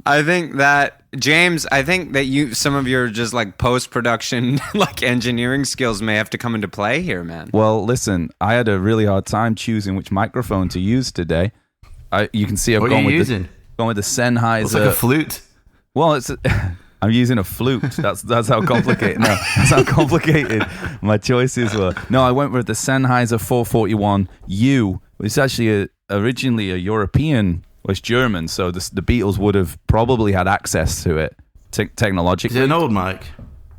I think that James, I think that some of your just like post-production like engineering skills may have to come into play here, man. Well, listen, I had a really hard time choosing which microphone to use today. You can see I've gone with the Sennheiser. It's like a flute. Well, I'm using a flute. That's how complicated. No, that's how complicated my choices were. No, I went with the Sennheiser 441U. It's actually originally a European. Well, it's German, so the Beatles would have probably had access to it technologically. Is it an old mic?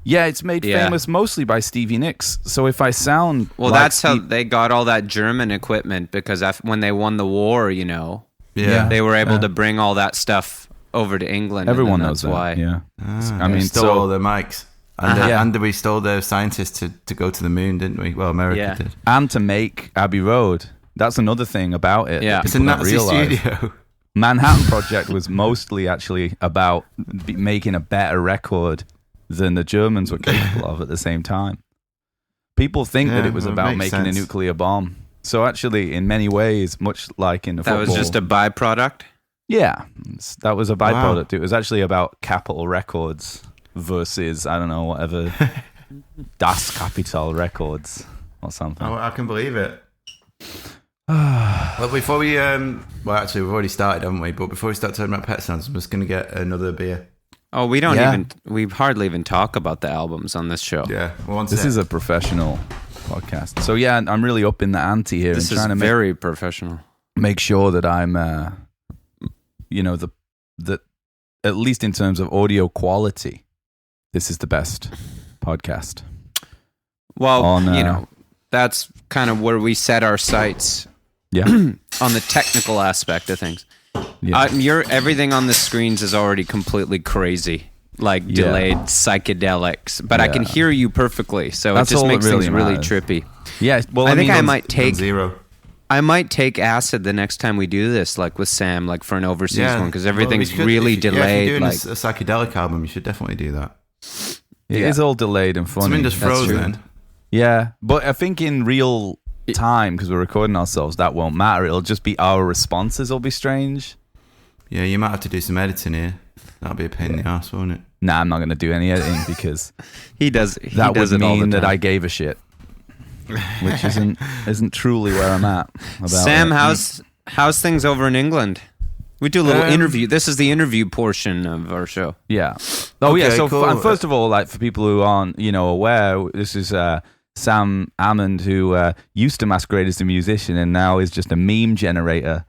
Yeah, it's made famous mostly by Stevie Nicks. So if I sound that's how they got all that German equipment, because when they won the war, they were able to bring all that stuff over to England. Everyone knows that's why. Yeah, I mean, stole all their mics, and we stole their scientists to go to the moon, didn't we? Well, America did, and to make Abbey Road. That's another thing about it. Yeah, it's a Nazi studio. Manhattan Project was mostly actually about making a better record than the Germans were capable of at the same time. People think that it was about making a nuclear bomb. So actually, in many ways, much like in the football... That was just a byproduct? Yeah, that was a byproduct. Wow. It was actually about Capitol Records versus, I don't know, whatever, Das Kapital Records or something. Oh, I can believe it. Well, before we... actually, we've already started, haven't we? But before we start talking about Pet Sounds, I'm just going to get another beer. Oh, we hardly even talk about the albums on this show. Yeah. Well, this is a professional podcast. So yeah, I'm really up in the ante here. This is very professional. Make sure that I'm, the at least in terms of audio quality, this is the best podcast. Well, that's kind of where we set our sights. Yeah. On the technical aspect of things. Yeah. Everything on the screens is already completely crazy, like delayed psychedelics. But I can hear you perfectly, so it just makes things really trippy. Yeah, well, I think I might take acid the next time we do this, like with Sam, like for an overseas one, because everything's really delayed. If you're doing a psychedelic album, you should definitely do that. It is all delayed and funny. Something just froze then. Yeah, but I think in real time, because we're recording ourselves, that won't matter. It'll just be our responses will be strange. Yeah, you might have to do some editing here. That'll be a pain in the ass, won't it? Nah, I'm not going to do any editing because he does. That would mean that I gave a shit, which isn't truly where I'm at. Sam, how's things over in England? We do a little interview. This is the interview portion of our show. Yeah. Oh, okay, yeah. So, cool. And first of all, like for people who aren't, aware, this is Sam Ammond, who used to masquerade as a musician and now is just a meme generator.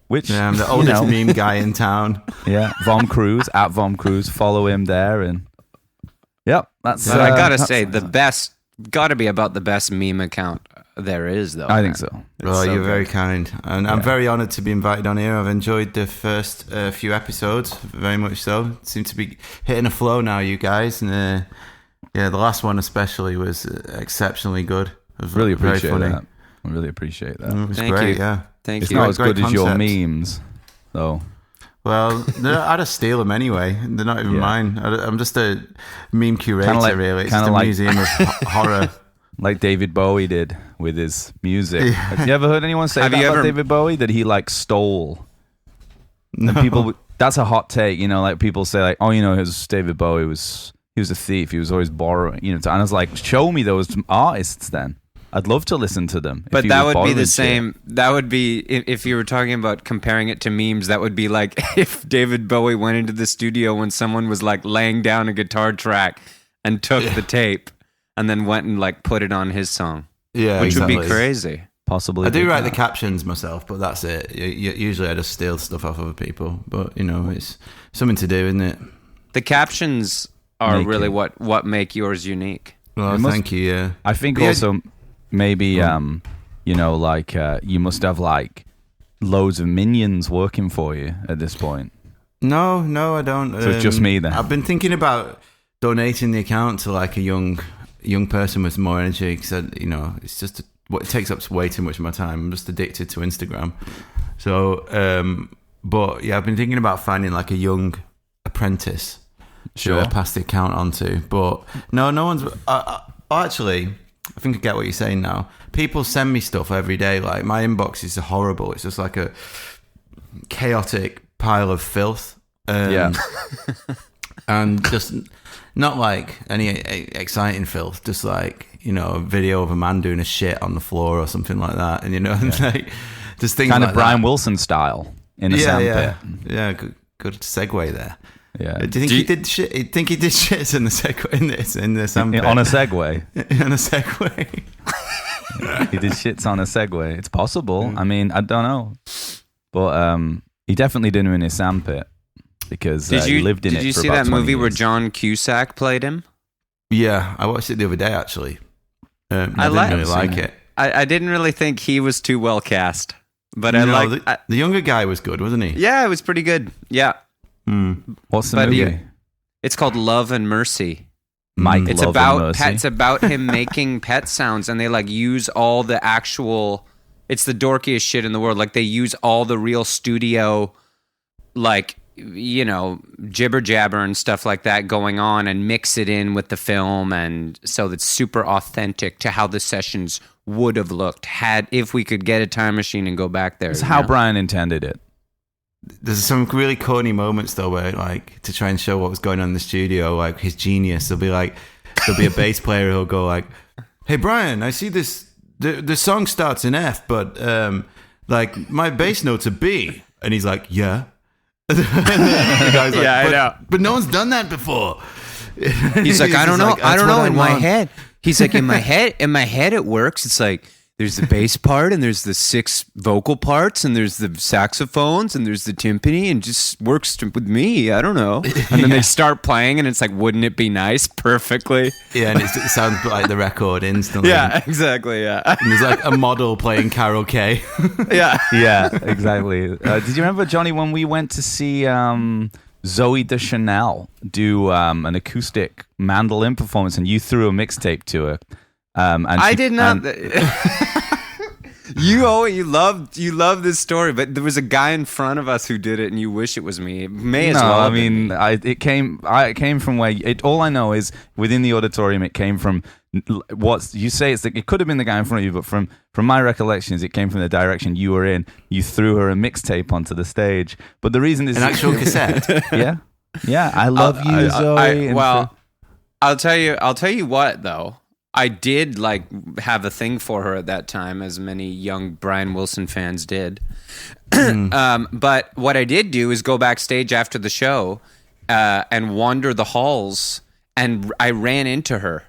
Which I'm the oldest meme guy in town. Yeah, Vom Cruise at Vom Cruise. Follow him there, and yep, that's. But I gotta say, the best, gotta be about the best meme account there is, though. I think so. Well, you're very kind, and I'm very honoured to be invited on here. I've enjoyed the first few episodes, very much so. Seem to be hitting a flow now, you guys, and the last one especially was exceptionally good. It was really appreciate that. I really appreciate that. It was great, yeah. Thank it's you. Not as good as your memes, though. Well, I just steal them anyway. They're not even mine. I'm just a meme curator, really. It's a museum of horror. Like David Bowie did with his music. Yeah. Have you ever heard anyone say about David Bowie? That he stole? No. And people, that's a hot take, like people say his David Bowie he was a thief. He was always borrowing, and I was like, show me those artists then. I'd love to listen to them. But that would be the same. That would be, if you were talking about comparing it to memes, that would be like if David Bowie went into the studio when someone was like laying down a guitar track and took the tape and then went and put it on his song. Yeah, which would be crazy. Possibly. I do write the captions myself, but that's it. Usually I just steal stuff off other people. But, it's something to do, isn't it? The captions are really what make yours unique. Well, thank you, yeah. I think also... Maybe, you must have loads of minions working for you at this point. No, I don't. So it's just me then. I've been thinking about donating the account to a young person with more energy because it's just it takes up way too much of my time. I'm just addicted to Instagram. So, but yeah, I've been thinking about finding a young apprentice to pass the account on to. But no one's actually. I think I get what you're saying now. People send me stuff every day. My inbox is horrible. It's just a chaotic pile of filth. Yeah. And just not like any exciting filth, just like, you know, a video of a man doing a shit on the floor or something like that. And, you know, like, just things kind like of Brian that. Wilson style in the sandpit. Yeah, good segue there. Yeah. Do you think he did shit? You think he did shit in the segue in the sandpit? On a Segway. On a Segway. He did shits on a Segway. It's possible. I mean, I don't know, but he definitely did in his sandpit because he lived in it. Did you for see about that 20 movie where years. John Cusack played him? Yeah, I watched it the other day actually. I didn't really like it. I didn't really think he was too well cast, but the younger guy was good, wasn't he? Yeah, it was pretty good. Yeah. What's the movie? Yeah, it's called Love and Mercy. Mike, It's Love about and Mercy. it's about him making pet sounds, and they like use all the actual. It's the dorkiest shit in the world. Like they use all the real studio, like, you know, jibber jabber and stuff like that going on, and mix it in with the film, and so it's super authentic to how the sessions would have looked if we could get a time machine and go back there. It's how Brian intended it. There's some really corny moments though, where like to try and show what was going on in the studio, like his genius. There'll be a bass player who'll go like, "Hey Brian, I see this. The song starts in F, but like my bass note's a B," and he's like, "Yeah." And the guy's like, I know. But no one's done that before. He's like, I don't know. Like, I don't "That's know. what In my want." head, he's like, in my head, it works. It's like there's the bass part, and there's the 6 vocal parts, and there's the saxophones, and there's the timpani, and just works with me. I don't know. And then they start playing, and it's like, wouldn't it be nice? Perfectly. Yeah, and it sounds like the record instantly. Yeah, exactly. Yeah, And there's like a model playing Carol Kay. yeah. Yeah, exactly. Did you remember, Johnny, when we went to see Zoe Deschanel do an acoustic mandolin performance, and you threw a mixtape to her? I did not. You love this story, but there was a guy in front of us who did it, and you wish it was me. It may as well. I have mean, been. it came from where. All I know is within the auditorium, it came from what you say. It could have been the guy in front of you, but from my recollections, it came from the direction you were in. You threw her a mixtape onto the stage, but the reason is An actual cassette. Yeah. I love you, Zoe. I'll tell you what though. I did like have a thing for her at that time, as many young Brian Wilson fans did. But what I did do is go backstage after the show and wander the halls, and I ran into her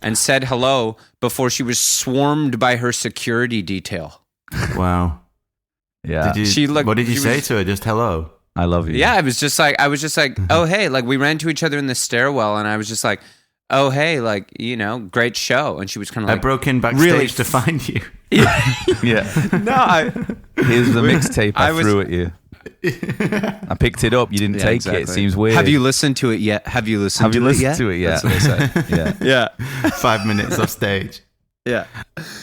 and said hello before she was swarmed by her security detail. Wow. Yeah. What did you say to her? Just hello. I love you. Yeah, I was just like, oh hey, like we ran to each other in the stairwell, and I was just like, oh hey, like, you know, great show. And she was kind of like, I broke in backstage really to find you. Yeah. Here's the mixtape I threw at you. I picked it up. You didn't take it. It seems weird. Have you listened to it yet? Have you listened to it yet? That's what I said. Yeah. Yeah. 5 minutes off stage. Yeah.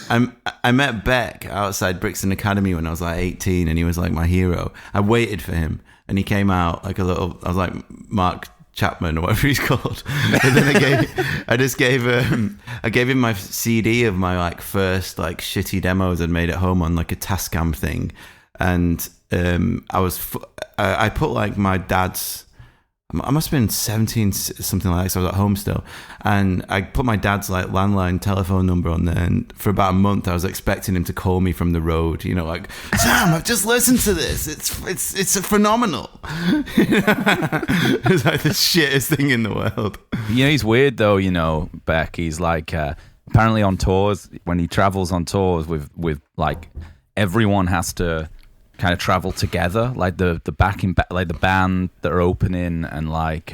I met Beck outside Brixton Academy when I was like 18, and he was like my hero. I waited for him, and he came out like I was like Mark Chapman or whatever he's called. And then I gave him my CD of my like first like shitty demos I'd made at home on like a Tascam thing, and I put like my dad's. I must have been 17, something like that, so I was at home still. And I put my dad's like landline telephone number on there, and for about a month I was expecting him to call me from the road, you know, like, Sam, I've just listened to this. It's phenomenal. It's like the shittest thing in the world. You know, he's weird though, you know, Beck. He's like apparently on tours, when he travels on tours with like everyone has to kind of travel together, like the like the band that are opening and like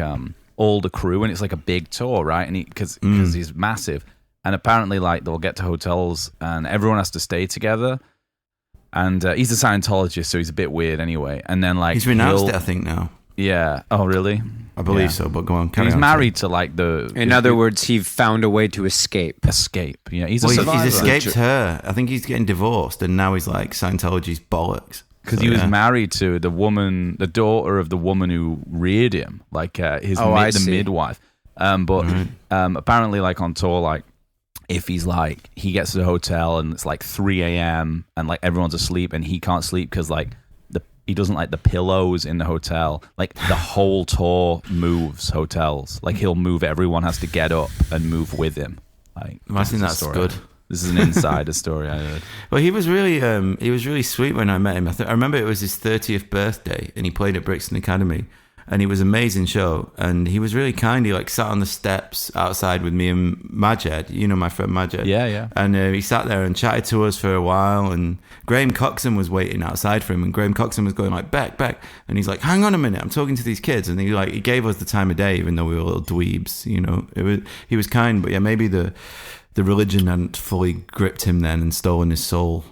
all the crew, and it's like a big tour, right? And because he's massive, and apparently like they'll get to hotels and everyone has to stay together. And he's a Scientologist, so he's a bit weird anyway. And then like he's renounced it, I think now. Yeah. Oh, really? I believe so. But go on. He's married to like the. In other words, he found a way to escape. Yeah, he's a survivor. He's escaped her. I think he's getting divorced, and now he's like Scientology's bollocks. Because he was married to the daughter of the woman who reared him, like the midwife. But apparently, like on tour, like if he's like he gets to the hotel and it's like 3 a.m. and like everyone's asleep and he can't sleep because like he doesn't like the pillows in the hotel. Like the whole tour moves hotels. Like he'll move. Everyone has to get up and move with him. Like I think that's good. This is an insider story I heard. Well, he was really sweet when I met him. I remember it was his 30th birthday, and he played at Brixton Academy, and it was an amazing show. And he was really kind. He like sat on the steps outside with me and Majed, my friend Majed. Yeah. And he sat there and chatted to us for a while. And Graham Coxon was waiting outside for him, and Graham Coxon was going like, Beck, and he's like, hang on a minute, I'm talking to these kids. And he gave us the time of day, even though we were little dweebs. He was kind, but yeah, maybe the religion hadn't fully gripped him then and stolen his soul.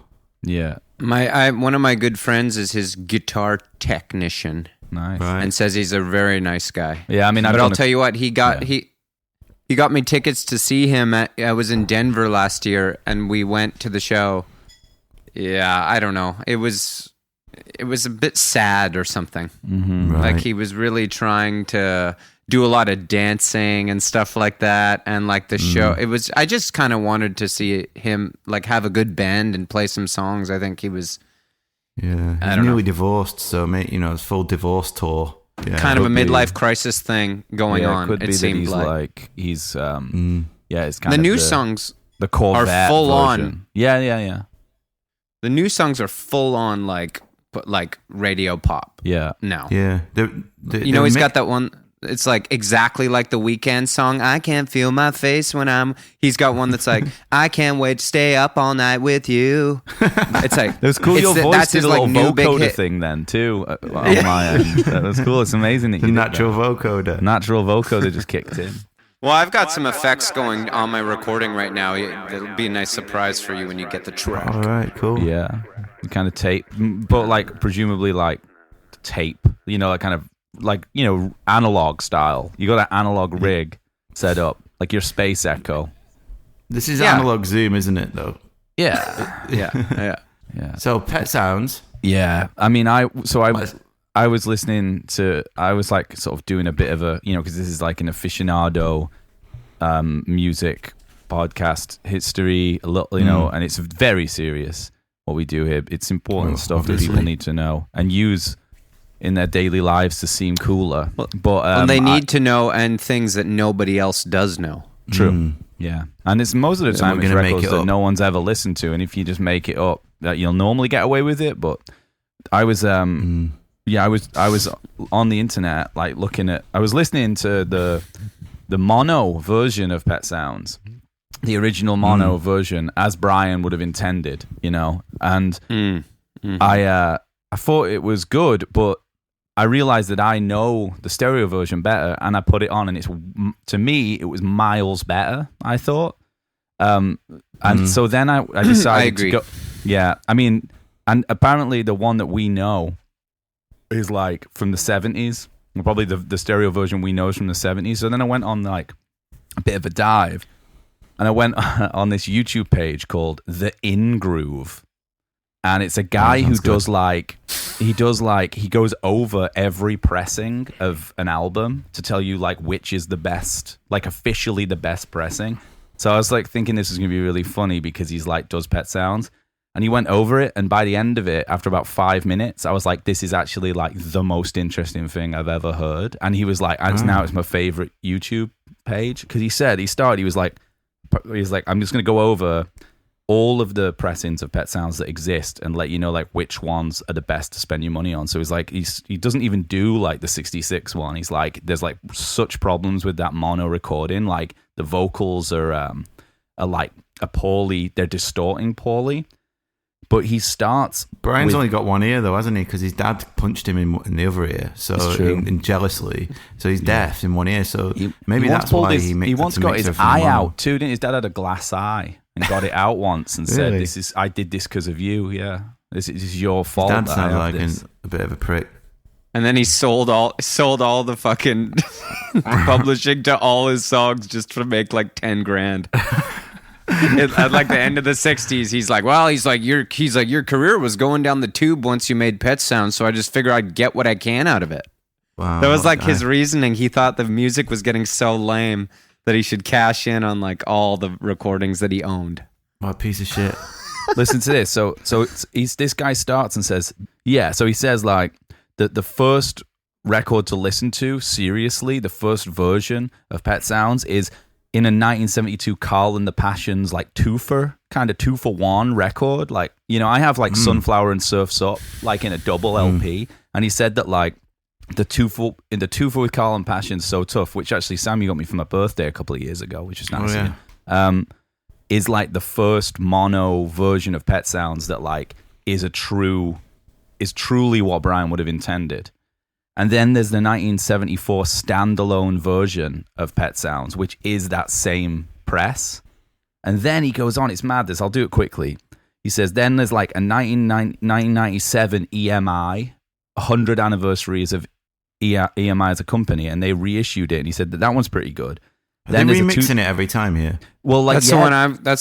Yeah. One of my good friends is his guitar technician. Nice. Right. And says he's a very nice guy. Yeah, I mean, but I'll tell you what, he got me tickets to see him. I was in Denver last year, and we went to the show. Yeah, I don't know. It was a bit sad or something. Mm-hmm. Right. Like he was really trying to do a lot of dancing and stuff like that, and like the show, I just kind of wanted to see him like have a good band and play some songs. I think he was he's newly divorced, so it's full divorce tour. Yeah, kind of a midlife crisis thing going on. Could be it seemed that it's kind the of new songs the Corvette are full version. on. Yeah. The new songs are full on like radio pop. Yeah. Now. Yeah. He's got that one. It's like exactly like the Weeknd song. I can't feel my face when He's got one that's like, I can't wait to stay up all night with you. It's like it was cool. Your voice did a little vocoder hit thing then too on my end. That was cool. It's amazing that you did natural vocoder. Natural vocoder just kicked in. Well, I've got some effects going on my recording right now. It'll be a nice surprise for you when you get the track. All right, cool. Yeah, you kind of tape, but like presumably like tape. Like kind of. Like, analog style. You got an analog rig set up, like your Space Echo. This is analog Zoom, isn't it, though? Yeah. So, Pet Sounds. Yeah. I mean, I was listening to, I was like sort of doing a bit of a, because this is like an aficionado music podcast history, a little, and it's very serious what we do here. It's important stuff obviously. that people need to know and use in their daily lives to seem cooler. But they need to know and things that nobody else does know. True. Yeah. And it's most of the time it's records that no one's ever listened to, and if you just make it up, that you'll normally get away with it. But I was I was on the internet like I was listening to the mono version of Pet Sounds. The original mono version as Brian would have intended, and I thought it was good, but I realized that I know the stereo version better, and I put it on, and to me it was miles better, I thought. And so then I decided to go. Yeah, I mean, and apparently the one that we know is like from the 70s. Probably the stereo version we know is from the 70s. So then I went on like a bit of a dive, and I went on this YouTube page called The In Groove. And it's a guy who does he goes over every pressing of an album to tell you like which is the best, like officially the best pressing. So I was like thinking this is going to be really funny because he's like does Pet Sounds, and he went over it, and by the end of it, after about 5 minutes, I was like, this is actually like the most interesting thing I've ever heard. And he was like, now it's my favorite YouTube page, because he was like, I'm just going to go over all of the pressings of Pet Sounds that exist and let you know like which ones are the best to spend your money on. So he's like, he doesn't even do like the 66 one. He's like, there's like such problems with that mono recording. Like the vocals are like poorly, they're distorting poorly. But he starts. Brian's only got one ear though, hasn't he? Because his dad punched him in the other ear, so jealously. So he's deaf in one ear. So maybe that's why he once got his eye out too. Didn't his dad had a glass eye and got it out once and said, I did this because of you. Yeah, this is your fault. His dad sounds like a bit of a prick. And then he sold all the fucking publishing to all his songs just to make like 10 grand. At like the end of the 60s, he's like your career was going down the tube once you made Pet Sounds, so I just figured I'd get what I can out of it. Wow, that was like his reasoning. He thought the music was getting so lame that he should cash in on like all the recordings that he owned. What a piece of shit. Listen to this. So this guy starts and says, Yeah, so he says like the first record to listen to, seriously, the first version of Pet Sounds is in a 1972 Carl and the Passions like kind of 2-for-1 record. Like, you know, I have like Sunflower and Surf's Up like in a double LP, and he said that like the two for with Carl and Passions So Tough, which actually Sam, you got me for my birthday a couple of years ago, which is nice. Oh, yeah. Is like the first mono version of Pet Sounds that like is truly what Brian would have intended. And then there's the 1974 standalone version of Pet Sounds, which is that same press. And then he goes on, it's madness. I'll do it quickly. He says, then there's like a 1997 EMI, 100 anniversaries of EMI as a company, and they reissued it. And he said that one's pretty good. Are they remixing it every time here? Well, like that's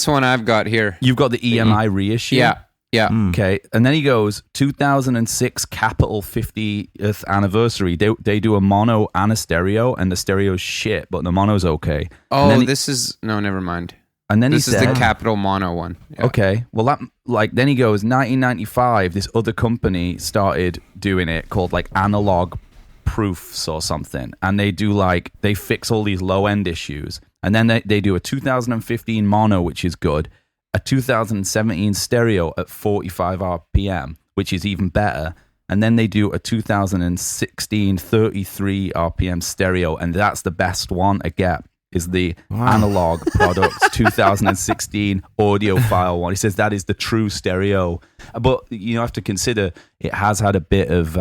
the one I've got here. You've got the EMI reissue? Yeah. Yeah. Okay. And then he goes, 2006 Capitol 50th anniversary. They do a mono and a stereo, and the stereo's shit, but the mono's okay. Oh, never mind. And then this is the Capitol mono one. Yeah. Okay. Well, that then he goes, 1995, this other company started doing it called like Analog Proofs or something. And they do they fix all these low end issues. And then they do a 2015 mono, which is good. A 2017 stereo at 45 RPM, which is even better. And then they do a 2016 33 RPM stereo, and that's the best one I get, is the Analog Products 2016 audiophile one. He says that is the true stereo. But you have to consider it has had a bit of,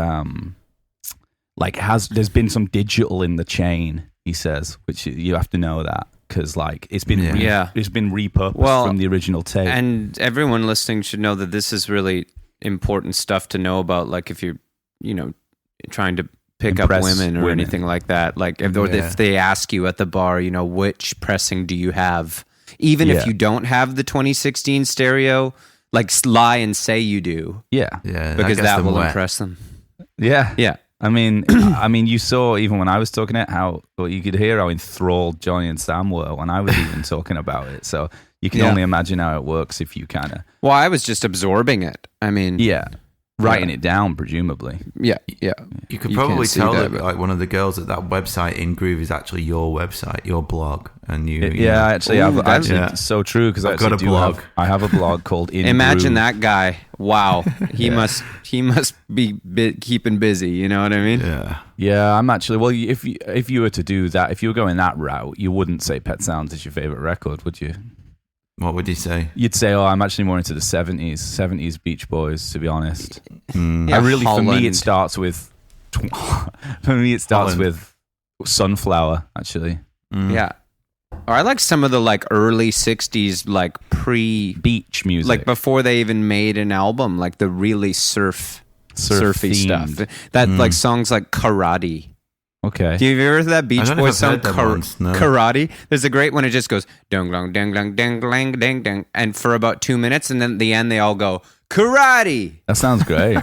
there's been some digital in the chain, he says, which you have to know that. Because it's been it's been repurposed from the original tape, and everyone listening should know that this is really important stuff to know about. Like if you're trying to pick up women or anything like that. Like if they ask you at the bar, which pressing do you have? Even if you don't have the 2016 stereo, lie and say you do. Yeah, because that will impress them. Yeah, yeah. I mean, you saw even when I was talking it, you could hear how enthralled Johnny and Sam were when I was even talking about it. So you can only imagine how it works if you kind of. Well, I was just absorbing it. I mean, writing it down, presumably. Yeah. You could probably tell that one of the girls at that website In Groove is actually your website, your blog, and actually, so true because I've got a blog. I have a blog called In Imagine Groove. that guy. Wow, he must be keeping busy. You know what I mean? Yeah. I'm actually. Well, if you were to do that, if you were going that route, you wouldn't say Pet Sounds is your favorite record, would you? What would you say? You'd say, I'm actually more into the 70s Beach Boys, to be honest. For me, it starts with Sunflower, actually. Yeah. Or I like some of the early 60s beach music. Before they even made an album, the really surfy themed stuff. That songs like Karate. Okay. Do you ever heard that Beach Boys song, Karate? There's a great one. It just goes, dong, dong, dang, dang, dang, dang, dang, dang. And for about 2 minutes, and then at the end, they all go, Karate! That sounds great.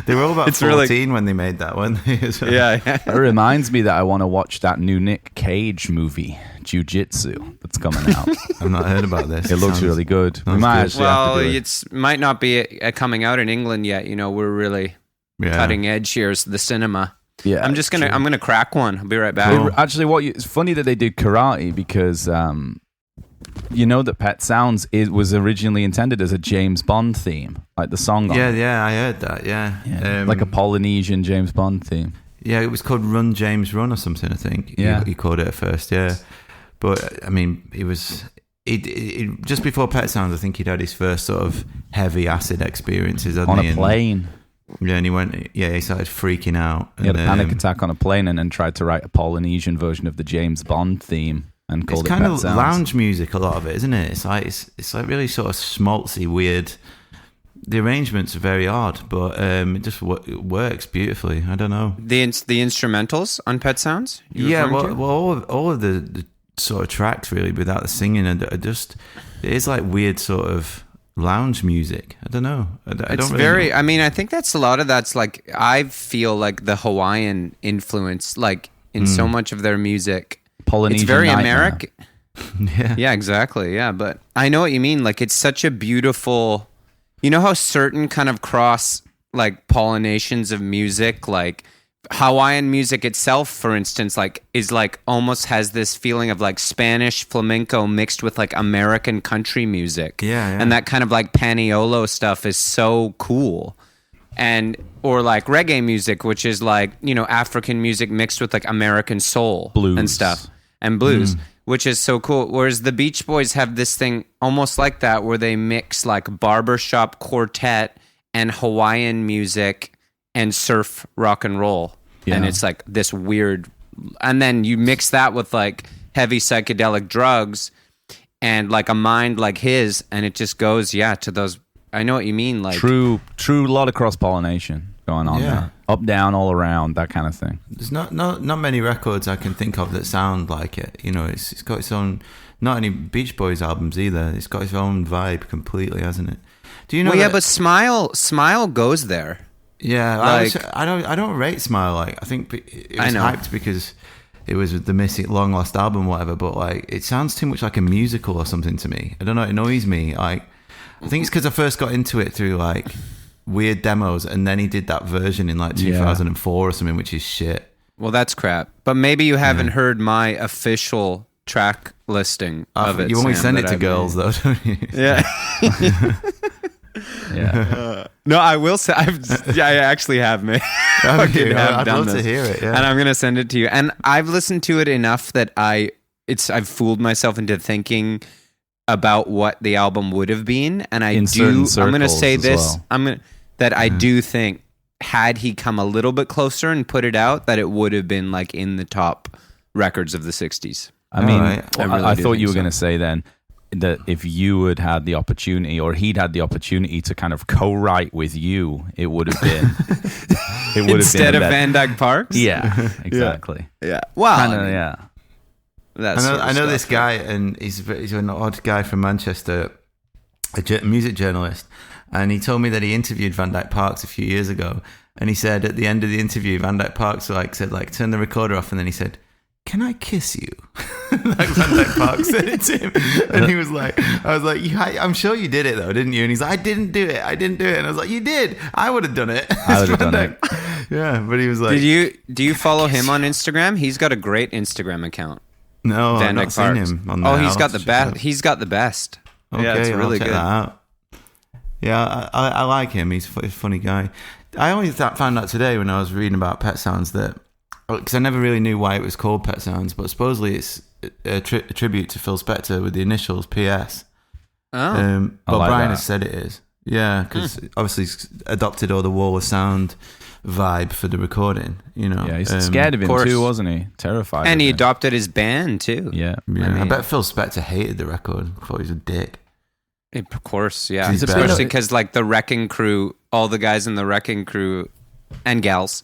They were all about 14 when they made that one. Yeah. It reminds me that I want to watch that new Nick Cage movie, Jiu-Jitsu, that's coming out. I've not heard about this. It looks really good. We might actually have to do it. Might not be coming out in England yet. We're really cutting edge here as the cinema. Yeah, I'm gonna crack one. I'll be right back. Actually, it's funny that they did Karate because that Pet Sounds was originally intended as a James Bond theme, like the song. I heard that. Yeah. Like a Polynesian James Bond theme. Yeah, it was called Run James Run or something. I think. Yeah, he called it at first. Yeah, but I mean, it was. It just before Pet Sounds, I think he'd had his first sort of heavy acid experiences on a plane. Yeah, and he started freaking out. He had a panic attack on a plane and then tried to write a Polynesian version of the James Bond theme and called it Pet Sounds. It's kind of lounge music, a lot of it, isn't it? It's like really sort of schmaltzy, weird. The arrangements are very odd, but it just works beautifully. I don't know. The instrumentals on Pet Sounds? All of the sort of tracks really without the singing are just, it is like weird sort of lounge music. I don't know. I think that's a lot of that's I feel like the Hawaiian influence in so much of their music. Polynesian. It's very Nightmare. American. Yeah, exactly. Yeah, but I know what you mean. It's such a beautiful, how certain kind of cross like pollinations of music, like Hawaiian music itself, for instance, like is like almost has this feeling of like Spanish flamenco mixed with like American country music. Yeah. And that kind of like Paniolo stuff is so cool. And or like reggae music, which is like, you know, African music mixed with like American soul blues and stuff and blues, which is so cool. Whereas the Beach Boys have this thing almost like that, where they mix like barbershop quartet and Hawaiian music and surf rock and roll. Yeah. And it's like this weird, and then you mix that with like heavy psychedelic drugs and like a mind like his, and it just goes, to those. I know what you mean. Like true, lot of cross pollination going on there. Up, down, all around, that kind of thing. There's not many records I can think of that sound like it. You know, it's got its own. Not any Beach Boys albums either. It's got its own vibe completely, hasn't it? Do you know? Well, but Smile goes there. Yeah, like, I don't rate Smile. Like, I think it was hyped because it was the missing long lost album, whatever. But like, it sounds too much like a musical or something to me. I don't know. It annoys me. Like, I think it's because I first got into it through like weird demos, and then he did that version in like 2004 or something, which is shit. Well, that's crap. But maybe you haven't heard my official track listing of it. You always send it to girls, though, don't you? Yeah. Yeah. No, I will say I actually have made. I'd love to hear it. Yeah. And I'm gonna send it to you. And I've listened to it enough that I've fooled myself into thinking about what the album would have been, and I'm gonna say this. Well. I do think had he come a little bit closer and put it out, that it would have been like in the top records of the 60s. I mean, I thought you were going to say then that if you had had the opportunity, or he'd had the opportunity to kind of co-write with you, it would have been instead of Van Dyke Parks. Yeah, exactly. Yeah. Well, yeah. I know this guy, and he's an odd guy from Manchester, a music journalist, and he told me that he interviewed Van Dyke Parks a few years ago, and he said at the end of the interview, Van Dyke Parks said turn the recorder off, and then he said, "Can I kiss you?" Like Van Dyke Parks said it to him, and he was like, "I was like, I'm sure you did it though, didn't you?" And he's like, "I didn't do it," and I was like, "You did. I would have done it." I would have done it. Yeah, but he was like, do you follow him on Instagram? He's got a great Instagram account. No, I've not seen him on there. He's got the best. He's got the best. Okay, yeah, it's really check good. That out. Yeah, I like him. He's a funny guy. I only found out today when I was reading about Pet Sounds that, because I never really knew why it was called Pet Sounds, but supposedly it's a tribute to Phil Spector with the initials PS. Oh. But like Brian has said it is. Yeah, because obviously he's adopted all the Wall of Sound vibe for the recording, you know. Yeah, he's scared of him too, wasn't he? Terrified. And he adopted his band too. Yeah. I bet Phil Spector hated the record. Thought he was a dick. Of course, yeah. Especially because like the Wrecking Crew, all the guys in the Wrecking Crew and gals,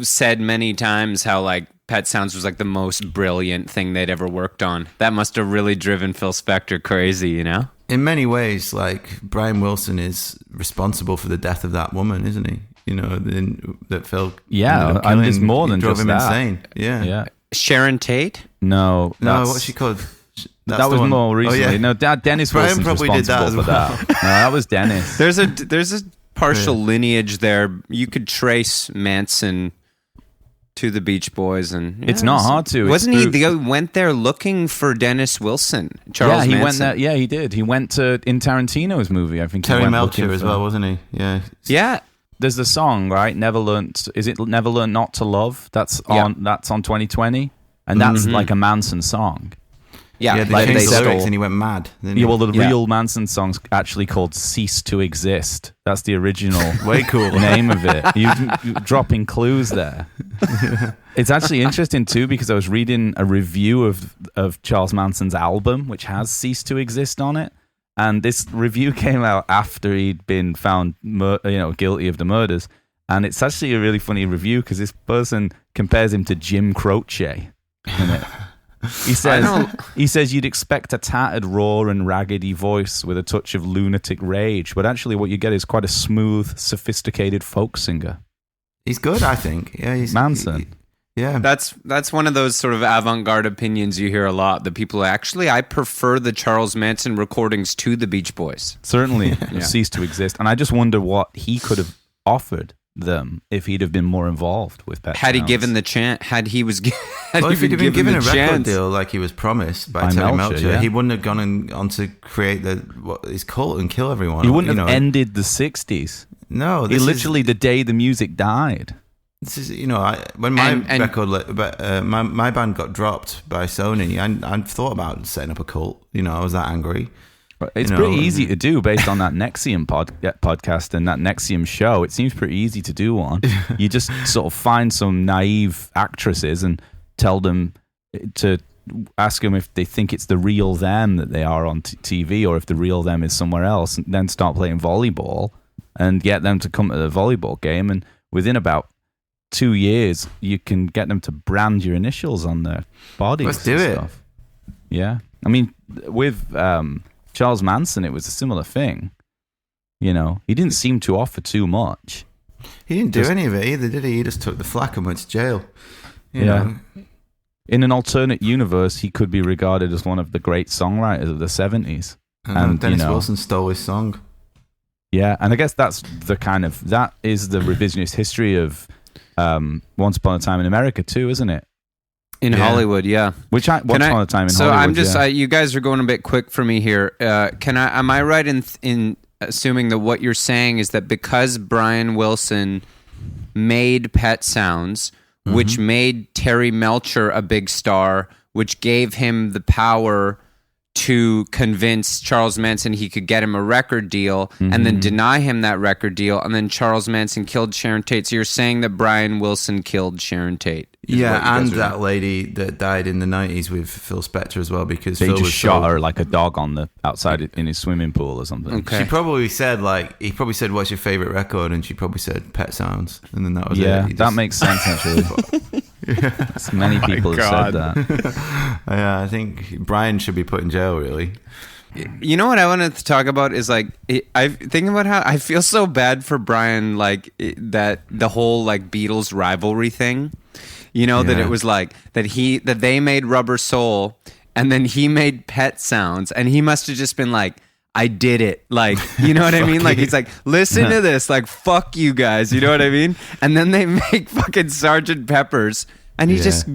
said many times how like Pet Sounds was like the most brilliant thing they'd ever worked on. That must have really driven Phil Spector crazy, you know? In many ways, like Brian Wilson is responsible for the death of that woman, isn't he? You know, that Phil. Yeah, there's more than drove just him that. Insane. Yeah. Sharon Tate? No, what's she called? That was more recently. Oh, yeah. No, Dennis Wilson's probably responsible did that as well. for that. No, that was Dennis. There's a partial lineage there. You could trace Manson to the Beach Boys, and it's not hard to. Wasn't he went there looking for Dennis Wilson? Charles he Manson. went there. Yeah, he did. He went in Tarantino's movie. I think Terry Melcher as well, wasn't he? Yeah. Yeah. There's the song, right? Never learned. Is it Never Learned Not to Love? That's on 2020, and that's like a Manson song. Yeah, they changed the lyrics and he went mad. The real Manson song's actually called "Cease to Exist." That's the original way cool name of it. You're dropping clues there. It's actually interesting too, because I was reading a review of Charles Manson's album, which has "Cease to Exist" on it, and this review came out after he'd been found, guilty of the murders. And it's actually a really funny review because this person compares him to Jim Croce in it. He says you'd expect a tattered, raw and raggedy voice with a touch of lunatic rage, but actually what you get is quite a smooth, sophisticated folk singer. He's good, I think. Yeah, he's Manson. Yeah. That's one of those sort of avant-garde opinions you hear a lot. The people actually, I prefer the Charles Manson recordings to the Beach Boys. Certainly ceased to exist. And I just wonder what he could have offered them if he'd have been more involved with Pet Had he Sounds. given the chance, if he'd been given a record deal like he was promised by Terry Melcher, he wouldn't have gone on to create his cult and kill everyone. He wouldn't have ended the 60s. No. He literally, the day the music died. This is, when my my band got dropped by Sony, I thought about setting up a cult. I was that angry. It's pretty easy to do based on that NXIVM podcast and that NXIVM show. It seems pretty easy to do one. You just sort of find some naive actresses and tell them to ask them if they think it's the real them that they are on TV or if the real them is somewhere else, and then start playing volleyball and get them to come to the volleyball game. And within about 2 years, you can get them to brand your initials on their bodies. Let's do it. Yeah. I mean, with Charles Manson, it was a similar thing. He didn't seem to offer too much. He didn't do any of it either, did he? He just took the flak and went to jail. You know. In an alternate universe, he could be regarded as one of the great songwriters of the 70s. And Dennis Wilson stole his song. Yeah, and I guess that is the revisionist history of Once Upon a Time in America too, isn't it? In Hollywood, yeah. Once Upon a Time in Hollywood. So I'm just, you guys are going a bit quick for me here. Am I right in assuming that what you're saying is that because Brian Wilson made Pet Sounds, which made Terry Melcher a big star, which gave him the power to convince Charles Manson he could get him a record deal and then deny him that record deal, and then Charles Manson killed Sharon Tate. So you're saying that Brian Wilson killed Sharon Tate? Yeah, and that lady that died in the 90s with Phil Spector as well, because they Phil just shot her like a dog on the outside in his swimming pool or something. Okay. She probably said he probably said, "What's your favorite record?" And she probably said Pet Sounds, and then that was it. Yeah, that makes sense actually. Many people have said that. Yeah, I think Brian should be put in jail, really. You know what I wanted to talk about is I think about how I feel so bad for Brian, that the whole Beatles rivalry thing. That it was that they made Rubber Soul and then he made Pet Sounds, and he must have just been like, I did it. You know what I mean? He's like, listen to this. Fuck you guys. You know what I mean? And then they make fucking Sgt. Pepper's. And he's just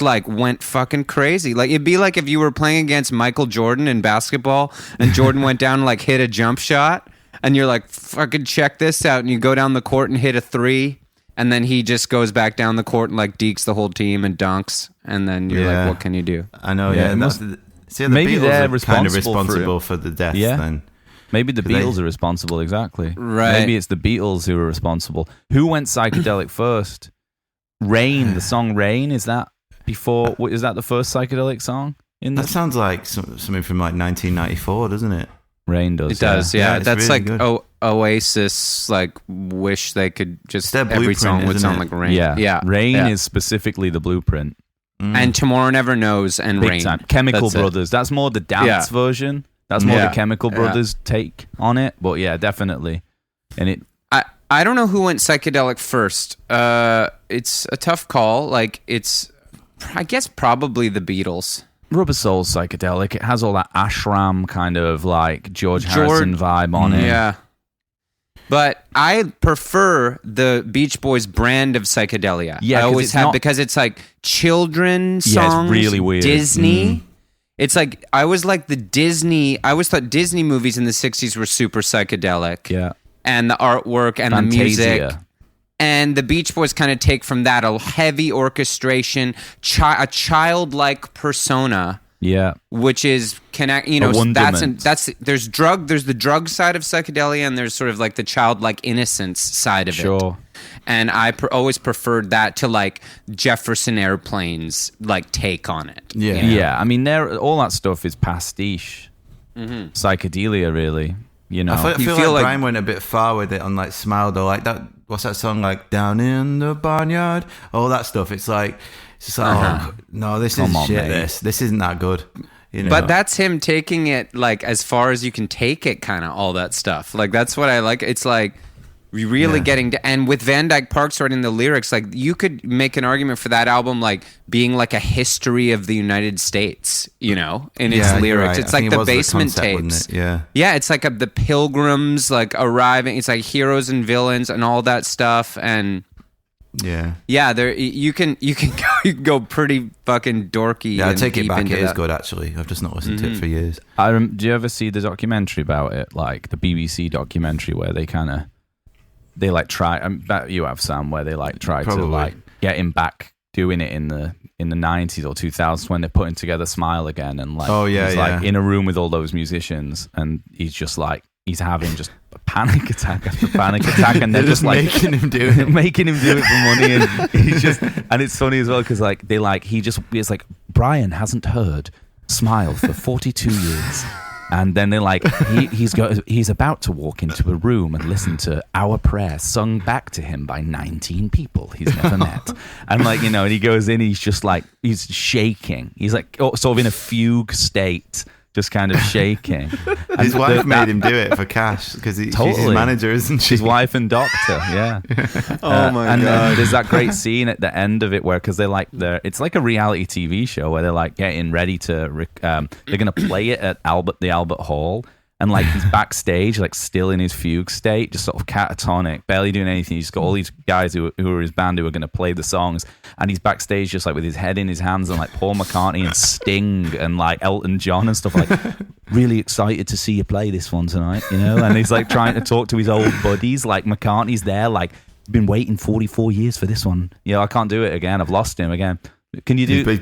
went fucking crazy. It'd be like if you were playing against Michael Jordan in basketball and Jordan went down and hit a jump shot and you're like, fucking check this out. And you go down the court and hit a 3 and then he just goes back down the court and dekes the whole team and dunks. And then you're like, what can you do? I know. Yeah. Maybe they're responsible for the death then. Maybe the Beatles are responsible. Exactly. Right. Maybe it's the Beatles who are responsible. Who went psychedelic first? Rain, the song Rain, is that the first psychedelic song? That sounds like something from 1994, doesn't it? Rain does. It does, yeah. That's really Oasis, wish they could just, every song would sound like Rain. Yeah. Rain is specifically the blueprint. And Tomorrow Never Knows and Big Rain. Time. Chemical Brothers. That's more the dance version. That's more the Chemical Brothers take on it. But yeah, definitely. And I don't know who went psychedelic first. It's a tough call. I guess probably the Beatles. Rubber Soul's psychedelic. It has all that ashram kind of George Harrison vibe on it. Yeah. But I prefer the Beach Boys brand of psychedelia. Yeah, I always have, because it's children's songs. Yeah, it's really weird. Disney. It's I always thought Disney movies in the 60s were super psychedelic. Yeah. And the artwork and Fantasia. the music. And the Beach Boys kind of take from that a heavy orchestration, a childlike persona. Yeah. Which is there's the drug side of psychedelia, and there's sort of the childlike innocence side of it. Sure. And I always preferred that to Jefferson Airplane's take on it. Yeah. Yeah. I mean, all that stuff is pastiche psychedelia, really. I feel like Brian went a bit far with it on Smile though. That, what's that song Down in the Barnyard? All that stuff. It's just oh no, this is shit. Mate. This isn't that good. But that's him taking it as far as you can take it, kind of all that stuff. That's what I like. It's really getting to, and with Van Dyke Parks writing the lyrics, like you could make an argument for that album like being like a history of the United States, in its lyrics. Right. It's like the Basement Tapes. Yeah, it's like the Pilgrims like arriving. It's like heroes and villains and all that stuff. And there you can go pretty fucking dorky. Yeah, I take it deep back. into It is that. good actually. I've just not listened to it for years. Do you ever see the documentary about it, like the BBC documentary where they try? I bet you have, Sam, where they like try to like get him back doing it in the 90s or 2000s when they're putting together Smile again, and like he's like in a room with all those musicians, and he's just like he's having just a panic attack after panic attack, and they're just like making him do it for money, and he's just, and it's funny as well because like it's like Brian hasn't heard Smile for 42 years. And then they're like, he's about to walk into a room and listen to Our Prayer sung back to him by 19 people he's never met. And like, and he goes in, he's just like, he's shaking. He's like sort of in a fugue state, just kind of shaking. His wife made him do it for cash because she's his manager, isn't she? His wife and doctor, yeah. Oh my God. And then there's that great scene at the end of it where, because it's like a reality TV show where they're like getting ready to, they're going to play it at the Albert Hall. And like he's backstage, like still in his fugue state, just sort of catatonic, barely doing anything. He's got all these guys who are his band who are going to play the songs, and he's backstage just like with his head in his hands, and like Paul McCartney and Sting and like Elton John and stuff. Like, really excited to see you play this one tonight, And he's like trying to talk to his old buddies. Like McCartney's there, like been waiting 44 years for this one. I can't do it again. I've lost him again. Can you do? He's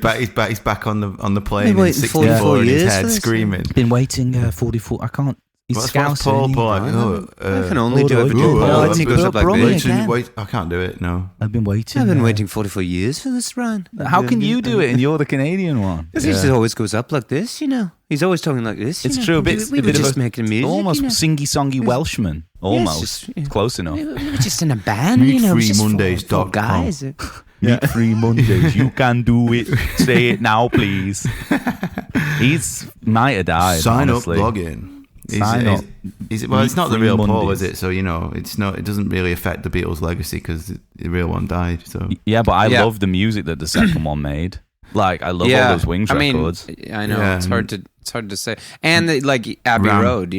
back on the plane in 64 in his head, screaming. Been waiting 44. I can't. What's Paul like? I can only do it. I think it goes up like this. I can't do it. No, I've been waiting. I've been waiting 44 years for this run. How can you do it and you're the Canadian one? Because he always goes up like this, He's always talking like this. It's true. We were just making music. Almost singy-songy Welshman. Almost. It's close enough. We were just in a band, Meatfreemondays.com. Guys. Meat-free Mondays. You can do it. Say it now, please. Might have died. Sign honestly. up, log in. It's not the real Paul, is it? So it's not. It doesn't really affect the Beatles' legacy because the real one died. So yeah, but I love the music that the second one made. Like I love all those Wings records. I know it's hard to say. And like Abbey Road,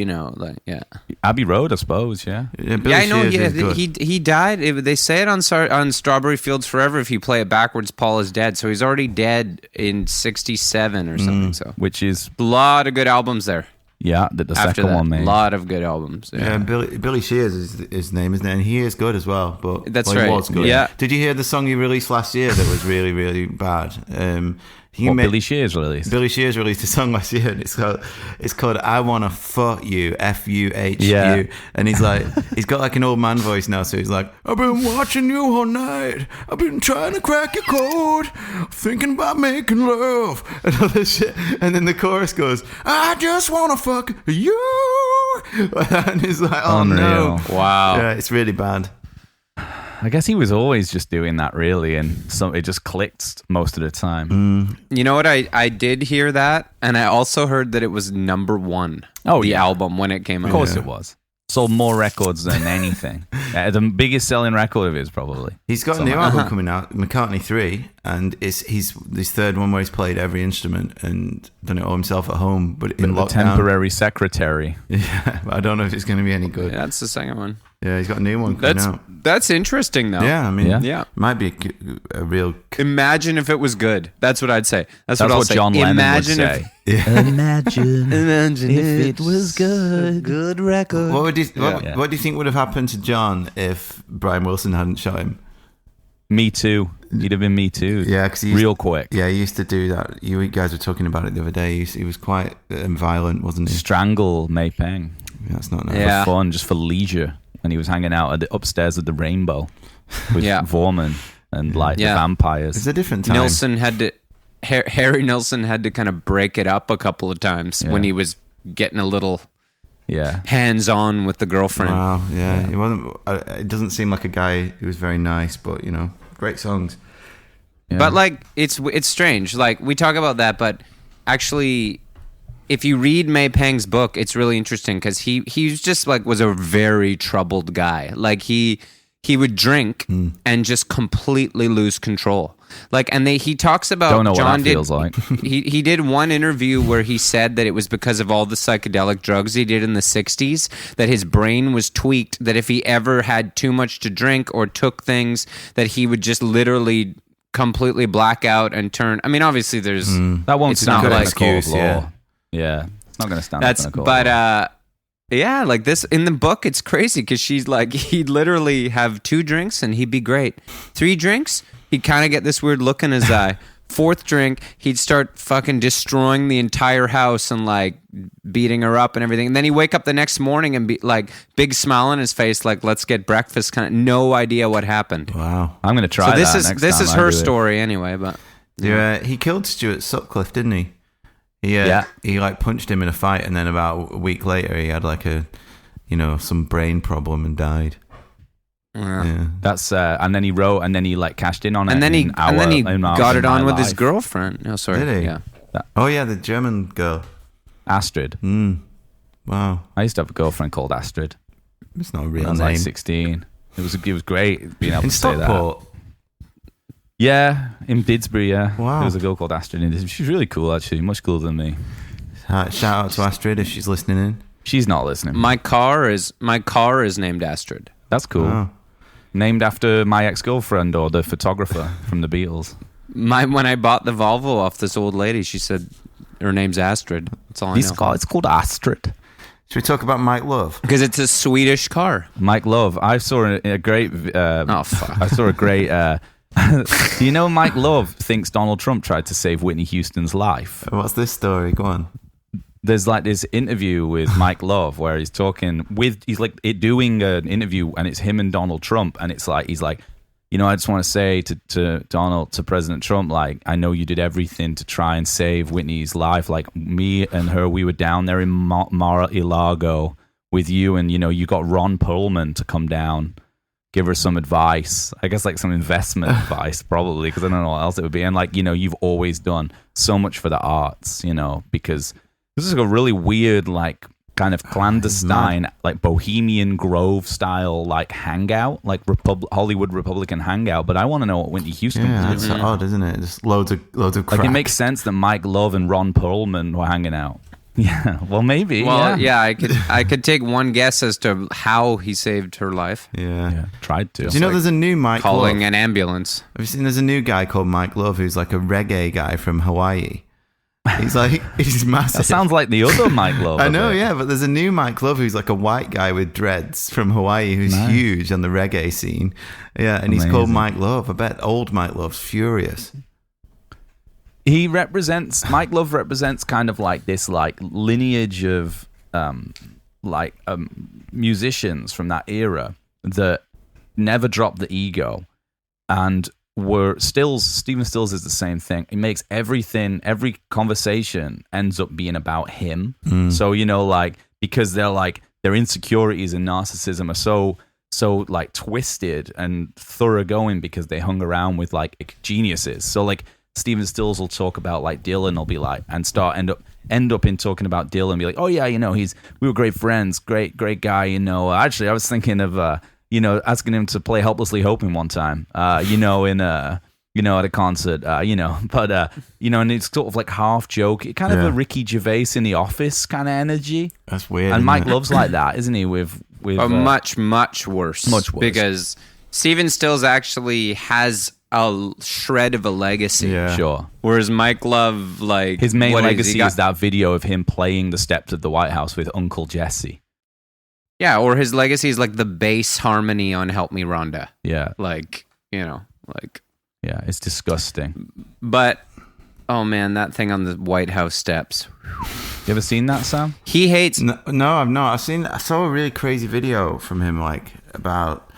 Abbey Road, I suppose. Yeah. I know. He died. They say it on Strawberry Fields Forever. If you play it backwards, Paul is dead. So he's already dead in '67 or something. So which is a lot of good albums there. Yeah, the second one made. A lot of good albums. Yeah, Billy Shears is his name, isn't it? And he is good as well. But that's right. He was good. Yeah. Did you hear the song he released last year that was really, really bad? Billy Shears released? Billy Shears released a song last year, and it's called I Wanna Fuck You, Fuhu. Yeah. And he's got like an old man voice now, so he's like, I've been watching you all night, I've been trying to crack your code, thinking about making love, and all this shit. And then the chorus goes, I just wanna fuck you. And he's like, oh Unreal. No. Wow. Yeah, it's really bad. I guess he was always just doing that, really, and it just clicked most of the time. You know what? I did hear that, and I also heard that it was number one. The album when it came out. Of course it was. Sold more records than anything. The biggest selling record of his, probably. He's got a new album coming out, McCartney 3, and it's his third one where he's played every instrument and done it all himself at home, but in lockdown. Temporary secretary. Yeah, I don't know if it's going to be any good. Yeah, that's the second one. Yeah, he's got a new one coming out. That's interesting, though. Yeah, I mean, yeah. Might be a real... Imagine if it was good. That's what I'd say. That's what I'll say. John Lennon would say. Imagine if it was good. A good record. What do you think would have happened to John if Brian Wilson hadn't shot him? Me Too. He'd have been Me Too. Yeah, because real quick. Yeah, he used to do that. You guys were talking about it the other day. He was quite violent, wasn't he? Strangle May Peng. Yeah, that's not nice. For fun, just for leisure. When he was hanging out at the upstairs of the Rainbow with Vorman and the vampires. It's a different time. Harry Nilsson had to kind of break it up a couple of times when he was getting a little hands-on with the girlfriend. Wow, yeah. He wasn't. It doesn't seem like a guy who was very nice, but great songs. Yeah. But like, it's strange. Like we talk about that, but actually, if you read May Pang's book, it's really interesting because he's just like was a very troubled guy. Like he would drink and just completely lose control. Like, and he talks about don't know John what that feels like. he did one interview where he said that it was because of all the psychedelic drugs he did in the 60s that his brain was tweaked, that if he ever had too much to drink or took things, that he would just literally completely black out and turn. I mean, obviously there's that won't stand not up like in a court of law. yeah. Yeah, it's not going to stand up in a court. But yeah, like this in the book, it's crazy because she's like, he'd literally have 2 drinks and he'd be great. 3 drinks, he'd kind of get this weird look in his eye. 4th drink, he'd start fucking destroying the entire house and like beating her up and everything. And then he'd wake up the next morning and be like, big smile on his face, like, let's get breakfast. Kind of no idea what happened. Wow. I'm going to try. So this that is next time her I do it. story anyway. But Yeah, he killed Stuart Sutcliffe, didn't he? Yeah. He like punched him in a fight, and then about a week later, he had like some brain problem and died. Yeah. That's and then he wrote, and then he like cashed in on it, and then he got it on with his life. girlfriend. No, sorry. Did he? Yeah. Oh yeah, the German girl. Astrid. Wow. I used to have a girlfriend called Astrid. It's not a When real I was name. like 16. It was great being able In to say that. Stockport. Yeah, in Didsbury. Yeah. Wow. There was a girl called Astrid. In Didsbury. She's really cool, actually. Much cooler than me. Shout out to Astrid if she's listening in. She's not listening. My car is named Astrid. That's cool. Wow. Named after my ex-girlfriend or the photographer from the Beatles. When I bought the Volvo off this old lady, she said her name's Astrid. That's all I know. It's called Astrid. Should we talk about Mike Love? Because it's a Swedish car. Mike Love. I saw a great. Oh fuck! I saw a great. You know, Mike Love thinks Donald Trump tried to save Whitney Houston's life. What's this story? Go on. There's like this interview with Mike Love where he's talking with, he's like doing an interview and it's him and Donald Trump. And it's like, he's like, you know, I just want to say to President Trump, like, I know you did everything to try and save Whitney's life. Like me and her, we were down there in Mar-a-Lago with you. And, you know, you got Ron Perlman to come down, give her some advice. I guess like some investment advice probably, because I don't know what else it would be. And like, you know, you've always done so much for the arts, you know, because this is a really weird, like, kind of clandestine, like Bohemian Grove style, like hangout, like Hollywood Republican hangout. But I want to know what Whitney Houston was That's doing. odd, isn't it? Just loads of crack. Like, it makes sense that Mike Love and Ron Perlman were hanging out. Yeah, well, maybe. Well, yeah, I could take one guess as to how he saved her life. Yeah. Tried to. Do you know there's a new Mike Calling Love? an ambulance. Have you seen there's a new guy called Mike Love who's like a reggae guy from Hawaii? He's massive. That sounds like the other Mike Love. I know, yeah, but there's a new Mike Love who's like a white guy with dreads from Hawaii who's huge on the reggae scene. Yeah, and he's called Mike Love. I bet old Mike Love's furious. Mike Love represents kind of like this like lineage of musicians from that era that never dropped the ego and Stephen Stills is the same thing. He makes every conversation ends up being about him. So, you know, like, because they're like, their insecurities and narcissism are so like twisted and thoroughgoing because they hung around with like geniuses. So like Stephen Stills will talk about like Dylan, will be like, and end up in talking about Dylan, be like, oh yeah, you know, we were great friends, great guy, you know. Actually, I was thinking of you know, asking him to play Helplessly Hoping one time, you know, at a concert, you know, but, you know, and it's sort of like half joke, kind of a Ricky Gervais in The Office kind of energy. That's weird. And Mike Love's like that, isn't he? With much worse. Much worse. Because Stephen Stills actually has a shred of a legacy. Yeah. Sure. Whereas Mike Love, like, his main legacy is is that video of him playing the steps of the White House with Uncle Jesse. Yeah, or his legacy is like the bass harmony on Help Me Rhonda. Yeah. Like, you know, like. Yeah, it's disgusting. But, oh man, that thing on the White House steps. You ever seen that, Sam? He hates. No, I've not. I saw a really crazy video from him like about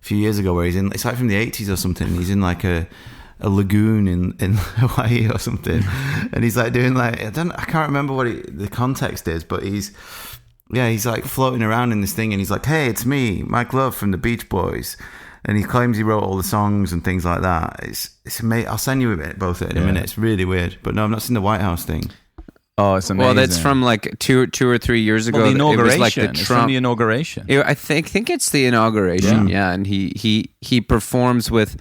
a few years ago where it's like from the 80s or something. He's in like a lagoon in Hawaii or something. And he's like doing like, I can't remember what the context is, but he's like floating around in this thing and he's like, hey, it's me, Mike Love from the Beach Boys. And he claims he wrote all the songs and things like that. It's amazing. I'll send you both in a minute. It's really weird. But no, I've not seen the White House thing. Oh, it's amazing. Well, that's from like two or 3 years ago. The inauguration. It was like the It's from the inauguration. I think it's the inauguration. Yeah, and he performs with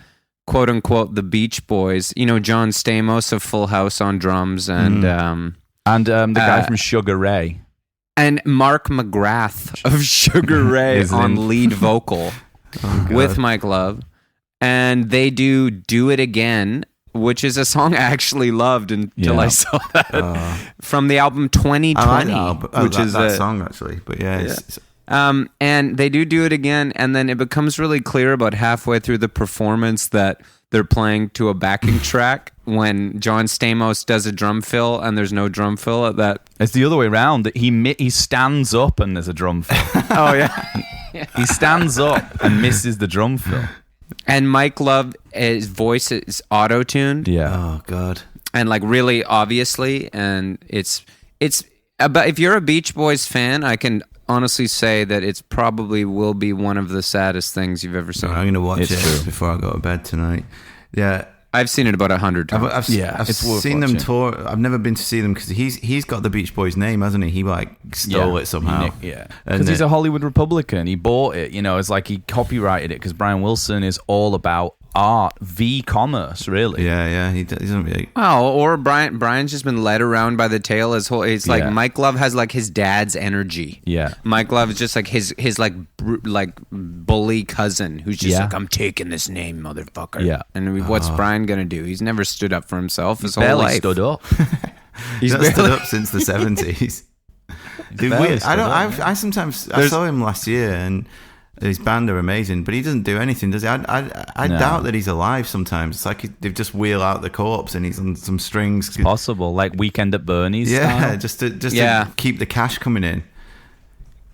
quote unquote the Beach Boys. You know, John Stamos of Full House on drums, and the guy from Sugar Ray. And Mark McGrath of Sugar Ray on lead vocal with Mike Love. And they do It Again, which is a song I actually loved until I saw that from the album 2020. Which is that song, actually. But it's and they do It Again, and then it becomes really clear about halfway through the performance that they're playing to a backing track when John Stamos does a drum fill and there's no drum fill at that. It's the other way around. That he stands up and there's a drum fill. Oh yeah. He stands up and misses the drum fill. And Mike Love, his voice is auto-tuned. Yeah. Oh God. And like really obviously, and it's about, if you're a Beach Boys fan, I can honestly say that it's probably will be one of the saddest things you've ever seen. I'm going to watch it true. before I go to bed tonight. Yeah. I've seen it about 100 times. I've seen them tour. I've never been to see them because he's got the Beach Boys name, hasn't he? He like stole it somehow. Because he's a Hollywood Republican. He bought it. You know, it's like he copyrighted it because Brian Wilson is all about art, commerce, really. Yeah. He doesn't really. Oh, or Brian's just been led around by the tail his whole. It's like Mike Love has like his dad's energy. Yeah, Mike Love is just like his like bully cousin who's just like, I'm taking this name, motherfucker. Yeah, and what's Brian gonna do? He's never stood up for himself his whole barely life. Stood up. He's not stood up since the 70s. Dude, weird. I sometimes I saw him last year and. His band are amazing, but he doesn't do anything, does he? I doubt that he's alive sometimes. It's like they just wheel out the corpse and he's on some strings. It's possible, like Weekend at Bernie's. Yeah, just to keep the cash coming in.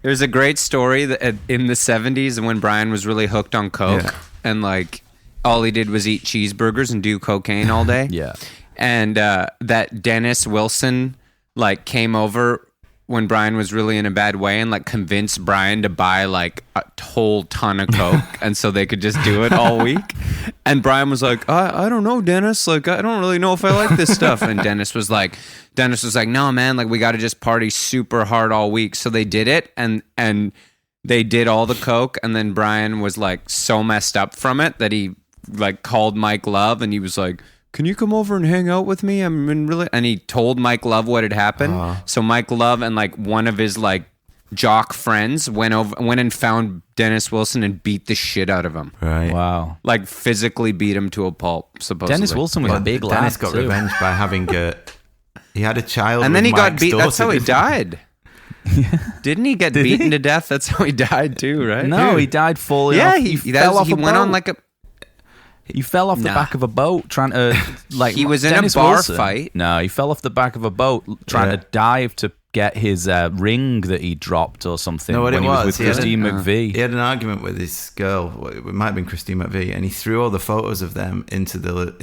There's a great story that in the 70s when Brian was really hooked on coke and like all he did was eat cheeseburgers and do cocaine all day. Yeah. And that Dennis Wilson like came over when Brian was really in a bad way and like convinced Brian to buy like a whole ton of coke and so they could just do it all week. And Brian was like, I don't know, Dennis, like I don't really know if I like this stuff. And Dennis was like, no, man, like we got to just party super hard all week. So they did it and they did all the coke. And then Brian was like so messed up from it that he like called Mike Love and he was like, can you come over and hang out with me? And he told Mike Love what had happened. So Mike Love and like one of his like jock friends went and found Dennis Wilson and beat the shit out of him. Right. Wow. Like physically beat him to a pulp, supposedly. Dennis Wilson was a big lad. Dennis got revenge by having he had a child and then he got beat. That's how he died. Didn't he get beaten to death? That's how he died too, right? No, he died falling off. He fell off. He went on like a. He fell off the back of a boat trying to, like... He was Dennis in a bar Wilson, fight. No, he fell off the back of a boat trying to dive to get his ring that he dropped or something. No, what when it he was with he Christine McVie. He had an argument with this girl. It might have been Christine McVie, and he threw all the photos of them into the lagoon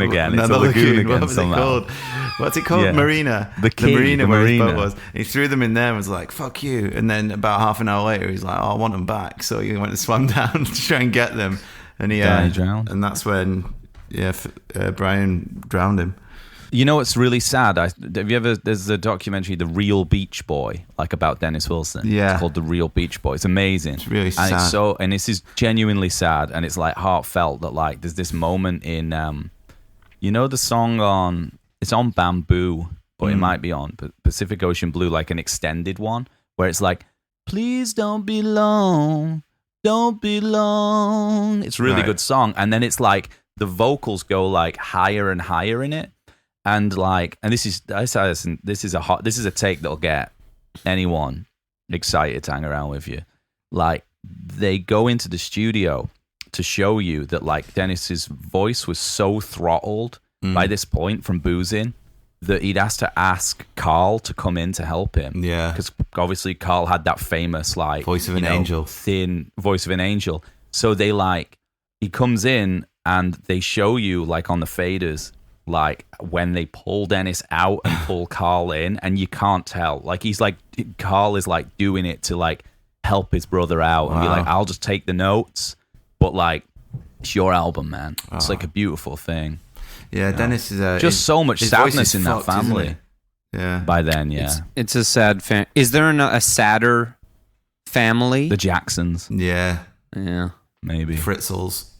again. No, it's the a lagoon again. What was somehow. it called? What's it called? Yeah. Marina. The marina where his marina. boat was. He threw them in there and was like, "Fuck you!" And then about half an hour later, he's like, "Oh, I want them back." So he went and swam down to try and get them. And he drowned. And that's when, Brian drowned him. You know what's really sad? Have you ever? There's a documentary, The Real Beach Boy, like about Dennis Wilson. Yeah, it's called The Real Beach Boy. It's amazing. It's really sad. And this is genuinely sad, and it's like heartfelt. That like there's this moment in, you know, the song it's on Bamboo, or it might be on Pacific Ocean Blue, like an extended one, where it's like, please don't be long. Don't be long. It's a really good song. And then it's like the vocals go like higher and higher in it. And like, and this is a take that'll get anyone excited to hang around with you. Like they go into the studio to show you that like Dennis's voice was so throttled by this point from boozing that he'd has to ask Carl to come in to help him. Yeah. Because obviously Carl had that famous like voice of an angel. Thin voice of an angel. So they like he comes in and they show you like on the faders like when they pull Dennis out and pull Carl in, and you can't tell. Like he's like Carl is like doing it to like help his brother out and be like, I'll just take the notes. But like it's your album, man. It's like a beautiful thing. Yeah, Dennis is just so much his voice sadness is in that fucked, family. isn't it? Yeah. By then, yeah. It's a sad Is there a sadder family? The Jacksons, Yeah. Yeah. maybe. Fritzels.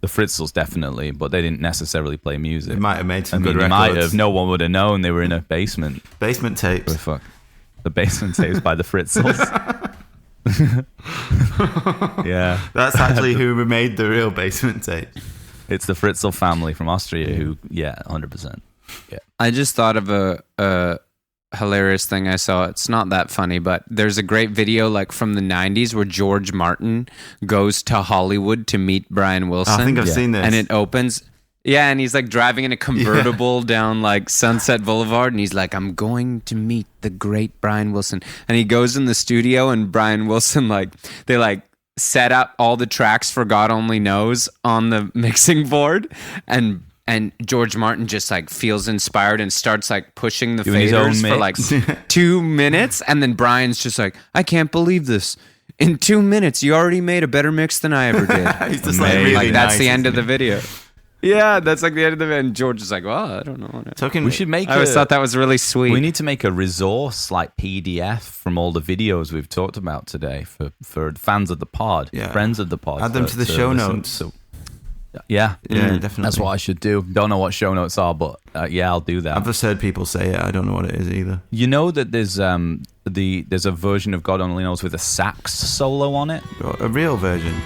The Fritzels, definitely, but they didn't necessarily play music. They might have made some I good mean, they records. might have. No one would have known they were in a basement. Basement tapes. Oh, fuck. The basement tapes by the Fritzels. Yeah. That's actually who made the real basement tapes. It's the Fritzl family from Austria who, 100%. Yeah. I just thought of a hilarious thing I saw. It's not that funny, but there's a great video like from the 90s where George Martin goes to Hollywood to meet Brian Wilson. I think I've seen this. And it opens. Yeah, and he's like driving in a convertible down like Sunset Boulevard, and he's like, I'm going to meet the great Brian Wilson. And he goes in the studio, and Brian Wilson, they set up all the tracks for God Only Knows on the mixing board, and George Martin just like feels inspired and starts like pushing the Doing his own faders for like mix. 2 minutes, and then Brian's just like, I can't believe this. In 2 minutes, you already made a better mix than I ever did. He's just like really Like that's nice, the end of isn't the video. Yeah, that's like the end of the video. And George is like, well, I don't know. We should make I always thought that was really sweet. We need to make a resource like PDF from all the videos we've talked about today for fans of the pod, friends of the pod. Add them to the show notes. So, yeah, definitely. That's what I should do. Don't know what show notes are, but I'll do that. I've just heard people say it. I don't know what it is either. You know that there's a version of God Only Knows with a sax solo on it. A real version.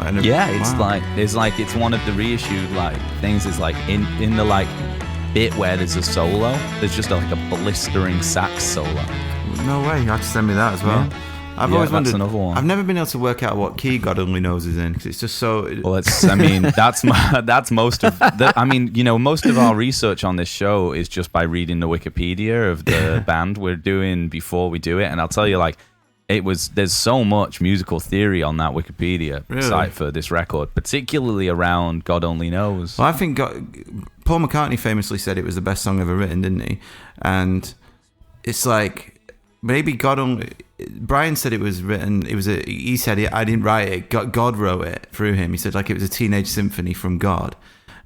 It's one of the reissued things. Is like in the bit where there's a solo. There's just like a blistering sax solo. No way! You have to send me that as well. Yeah. I've always wondered. Another one. I've never been able to work out what key God Only Knows is in because it's just so. Well, that's most of. Most of our research on this show is just by reading the Wikipedia of the band we're doing before we do it, and I'll tell you, there's so much musical theory on that Wikipedia site for this record, particularly around God Only Knows. Well, I think Paul McCartney famously said it was the best song ever written, didn't he? And it's like maybe God only. Brian said it was written. He said I didn't write it. God wrote it through him. He said it was a teenage symphony from God.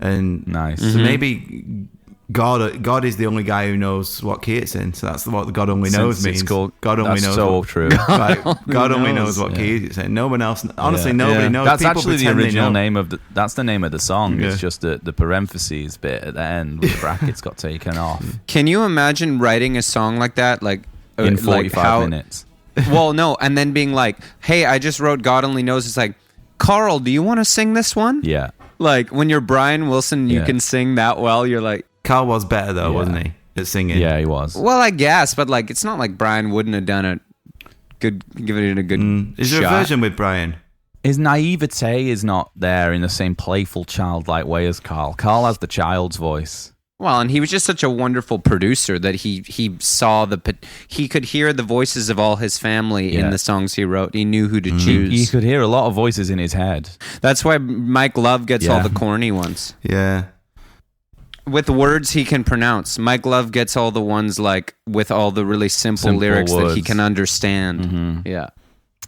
And nice. So maybe God is the only guy who knows what key it's in. So that's what God Only Knows means. God only knows. So true. God only knows what key it's in. No one else. Honestly, nobody knows. That's People actually the pretend they original know. name of that's the name of the song. It's just the parentheses bit at the end with the brackets got taken off. Can you imagine writing a song like that, in 45 minutes? Well, no, and then being like, "Hey, I just wrote God Only Knows." It's like, Carl, do you want to sing this one? Yeah. Like when you're Brian Wilson, you can sing that well. You're like, Carl was better though, wasn't he? At singing. Yeah, he was. well, I guess, but it's not like Brian wouldn't have done given it a good Is there shot. a version with Brian? His naivete is not there in the same playful, childlike way as Carl. Carl has the child's voice. Well, and he was just such a wonderful producer that he saw he could hear the voices of all his family in the songs he wrote. He knew who to choose. He could hear a lot of voices in his head. That's why Mike Love gets all the corny ones. Yeah. With words he can pronounce. Mike Love gets all the ones with all the really simple lyrics words that he can understand. Mm-hmm. Yeah.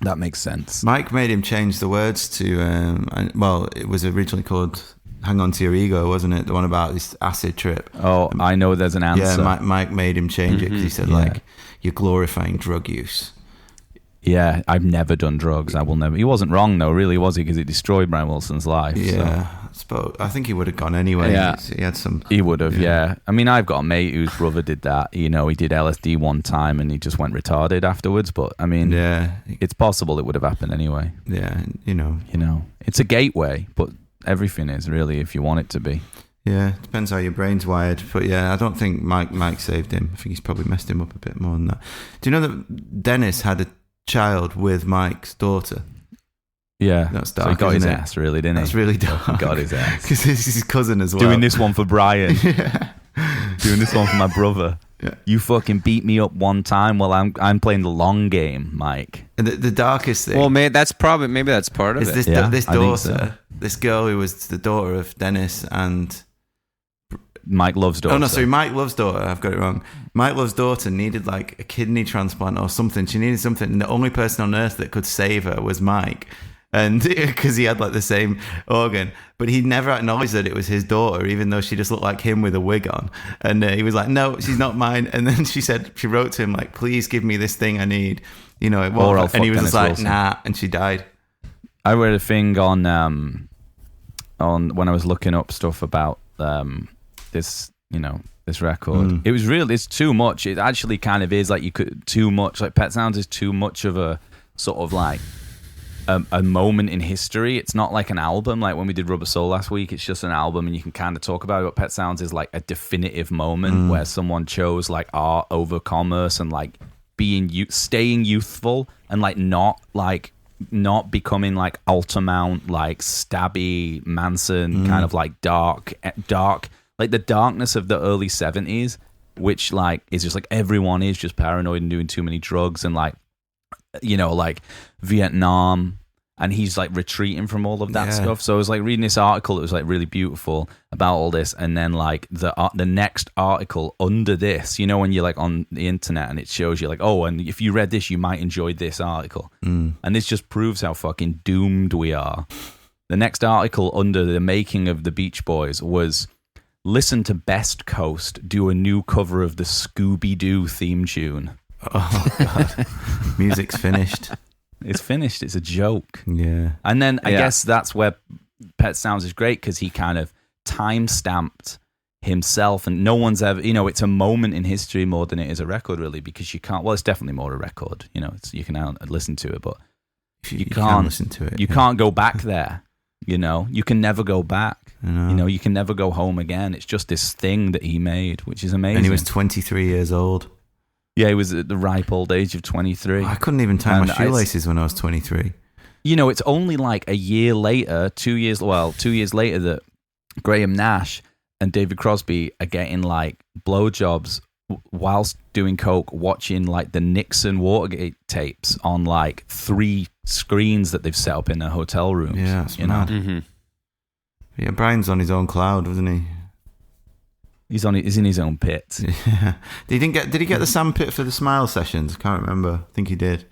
That makes sense. Mike made him change the words to, it was originally called Hang On To Your Ego, wasn't it? The one about this acid trip. Oh, I know there's an answer. Yeah, Mike made him change it because he said, you're glorifying drug use. Yeah, I've never done drugs. I will never. He wasn't wrong, though, really, was he? Because it destroyed Brian Wilson's life. Yeah, I think he would have gone anyway. Yeah. He had some... He would have, yeah. I mean, I've got a mate whose brother did that. He did LSD one time and he just went retarded afterwards. But, I mean, it's possible it would have happened anyway. Yeah, It's a gateway, but everything is, really, if you want it to be. Yeah, it depends how your brain's wired. But yeah, I don't think Mike saved him. I think he's probably messed him up a bit more than that. Do you know that Dennis had a child with Mike's daughter? Yeah, that's dark. So he got his it? ass, really, didn't he? That's really dark. He got his ass because it's his cousin as well. Doing this one for Brian. Yeah. Doing this one for my brother. Yeah. You fucking beat me up one time while I'm playing the long game, Mike. And the darkest thing. Well, maybe that's part of it. This Yeah, this I think daughter, so. this girl who was the daughter of Dennis and Mike Love's daughter. Oh no, sorry, Mike Love's daughter. I've got it wrong. Mike Love's daughter needed a kidney transplant or something. She needed something, and the only person on earth that could save her was Mike. and because he had like the same organ, but he never acknowledged that it was his daughter, even though she just looked like him with a wig on. And he was like, "No, she's not mine." And then she wrote to him like, "Please give me this thing I need," you know. And he was just like, Wilson. "Nah," and she died. I read a thing on when I was looking up stuff about this, you know, this record. It was really, it's too much. It actually kind of is like too much. Like Pet Sounds is too much of a sort of like a moment in history. It's not like an album. Like when we did Rubber Soul last week, it's just an album and you can kind of talk about it. But Pet Sounds is like a definitive moment where someone chose like art over commerce and like staying youthful and like not becoming like Altamount, like stabby Manson kind of like dark, like the darkness of the early 70s, which like is just like everyone is just paranoid and doing too many drugs and like, you know, like Vietnam, and he's like retreating from all of that stuff. So I was like reading this article that was like really beautiful about all this, and then like the next article under this, you know, when you're like on the internet and it shows you like, oh, and if you read this you might enjoy this article, and this just proves how fucking doomed we are. The next article under the making of the Beach Boys was, listen to Best Coast do a new cover of the Scooby-Doo theme tune. Oh God. Music's finished. It's finished. It's a joke. Yeah. And then I guess that's where Pet Sounds is great, because he kind of time-stamped himself, and no one's ever, you know, it's a moment in history more than it is a record, really, because you can't, well, it's definitely more a record, you know, you can listen to it, but you can't listen to it. You can't go back there, you know, you can never go back. You know, you can never go home again. It's just this thing that he made, which is amazing. And he was 23 years old. Yeah, he was at the ripe old age of 23. I couldn't even tie my shoelaces when I was 23. You know, it's only like a year later, 2 years later, that Graham Nash and David Crosby are getting like blowjobs whilst doing coke, watching like the Nixon Watergate tapes on like 3 screens that they've set up in their hotel rooms. Yeah, that's mad. Mm-hmm. Yeah, Brian's on his own cloud, wasn't he? He's in his own pit. Yeah. Did he get the sandpit for the Smile sessions? I can't remember. I think he did.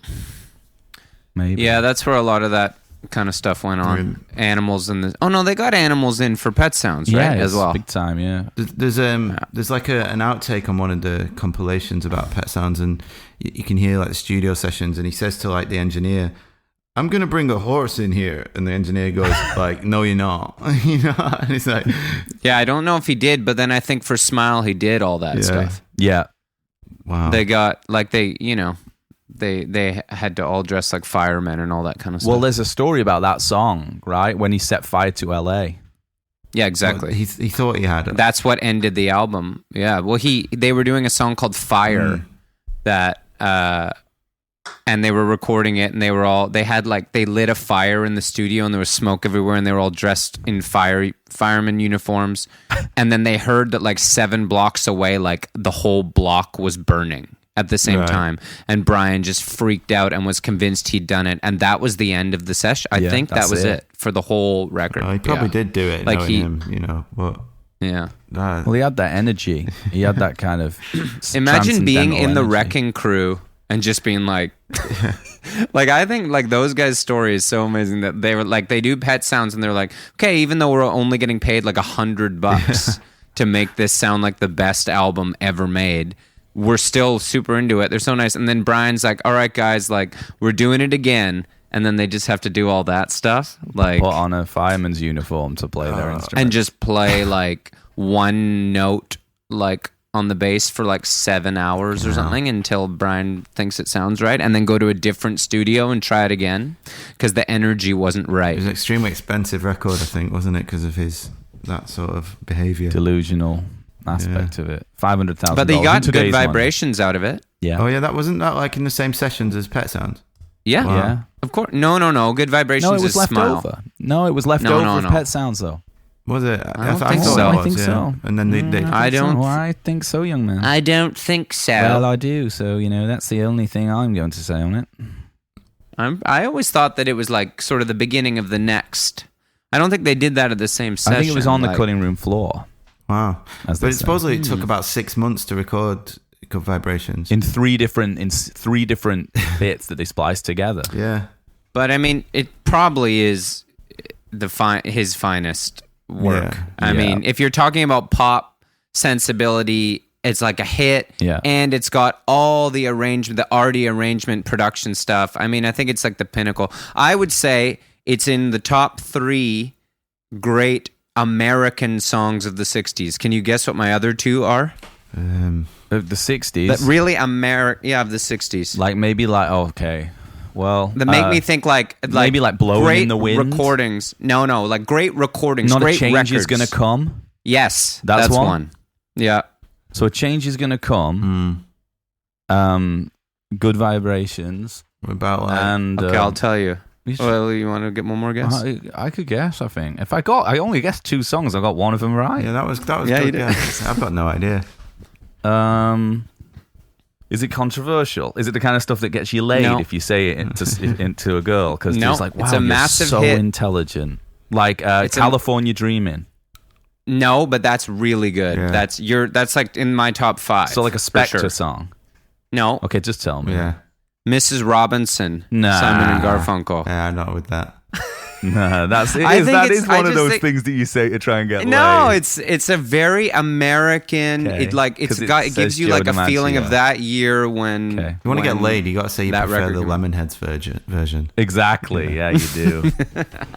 Maybe. Yeah, that's where a lot of that kind of stuff went on. Animals in the... Oh, no, they got animals in for Pet Sounds, right? Yeah, as well. Big time, yeah. There's like an outtake on one of the compilations about Pet Sounds, and you can hear like the studio sessions, and he says to like the engineer, "I'm going to bring a horse in here." And the engineer goes like, "No, you're not." You know? And he's like... Yeah, I don't know if he did, but then I think for Smile, he did all that stuff. Yeah. Wow. They got, like, they had to all dress like firemen and all that kind of stuff. Well, there's a story about that song, right? When he set fire to LA. Yeah, exactly. Well, he thought he had it. That's what ended the album. Yeah. Well, they were doing a song called Fire that... and they were recording it, and they lit a fire in the studio, and there was smoke everywhere, and they were all dressed in fireman uniforms. And then they heard that like 7 blocks away, like the whole block was burning at the same time. And Brian just freaked out and was convinced he'd done it. And that was the end of the session. I think that was it for the whole record. He probably did do it, like him, you know, but... Yeah. Well, he had that energy. He had that kind of... Imagine being in the Wrecking Crew and just being like, like, I think like those guys' story is so amazing that they were like, they do Pet Sounds and they're like, okay, even though we're only getting paid like $100 to make this sound like the best album ever made, we're still super into it. They're so nice. And then Brian's like, all right, guys, like, we're doing it again. And then they just have to do all that stuff, like put on a fireman's uniform to play their instrument and just play like one note, like on the bass for like 7 hours or something until Brian thinks it sounds right, and then go to a different studio and try it again because the energy wasn't right. It was an extremely expensive record, I think, wasn't it? Because of that sort of behavior, delusional aspect of it. $500,000. But they got good vibrations out of it. Yeah. Oh yeah, wasn't that like in the same sessions as Pet Sounds? Yeah. Wow. Yeah. Of course. No. Good vibrations. No, it was left Smile. Over. No, it was left over of Pet Sounds though. Was it? I think so. I think so. And then they I think so, young man. I don't think so. Well, I do. So, you know, that's the only thing I'm going to say on it. I always thought that it was like sort of the beginning of the next. I don't think they did that at the same session. I think it was on the cutting room floor. Wow. But supposedly it took about 6 months to record Good Vibrations. In three different bits that they spliced together. Yeah. But I mean, it probably is his finest work. Yeah. I mean, if you're talking about pop sensibility, it's like a hit, and it's got all the arrangement, the arty arrangement, production stuff. I mean, I think it's like the pinnacle. I would say it's in the top 3 great American songs of the 60s. Can you guess what my other 2 are? Of the 60s? That really of the 60s. Like maybe like, okay. Well, that make me think like maybe like Blowing in the Wind. Recordings. No, like great recordings. Not great a Change records. Is Gonna Come. Yes, that's one. Yeah. So A Change Is Gonna Come. Good Vibrations. About like, and okay, I'll tell you. Well, you want to get one more guess? I could guess. I think if I only guessed 2 songs. I got one of them right. Yeah, that was good guess. I've got no idea. Is it controversial? Is it the kind of stuff that gets you laid if you say it into a girl? Because it's like, wow, it's a massive so hit. Intelligent. Like California Dreaming. No, but that's really good. Yeah. That's like in my top 5. So like a Spectre song. No. Okay, just tell me. Yeah. Mrs. Robinson. Nah. Simon and Garfunkel. Yeah, not with that. Nah, that is one of those things that you say to try and get laid. It's a very American. Okay. It gives you like a feeling of that year when you want to get laid. You got to say you prefer the Lemonheads version. Exactly. Yeah, you do.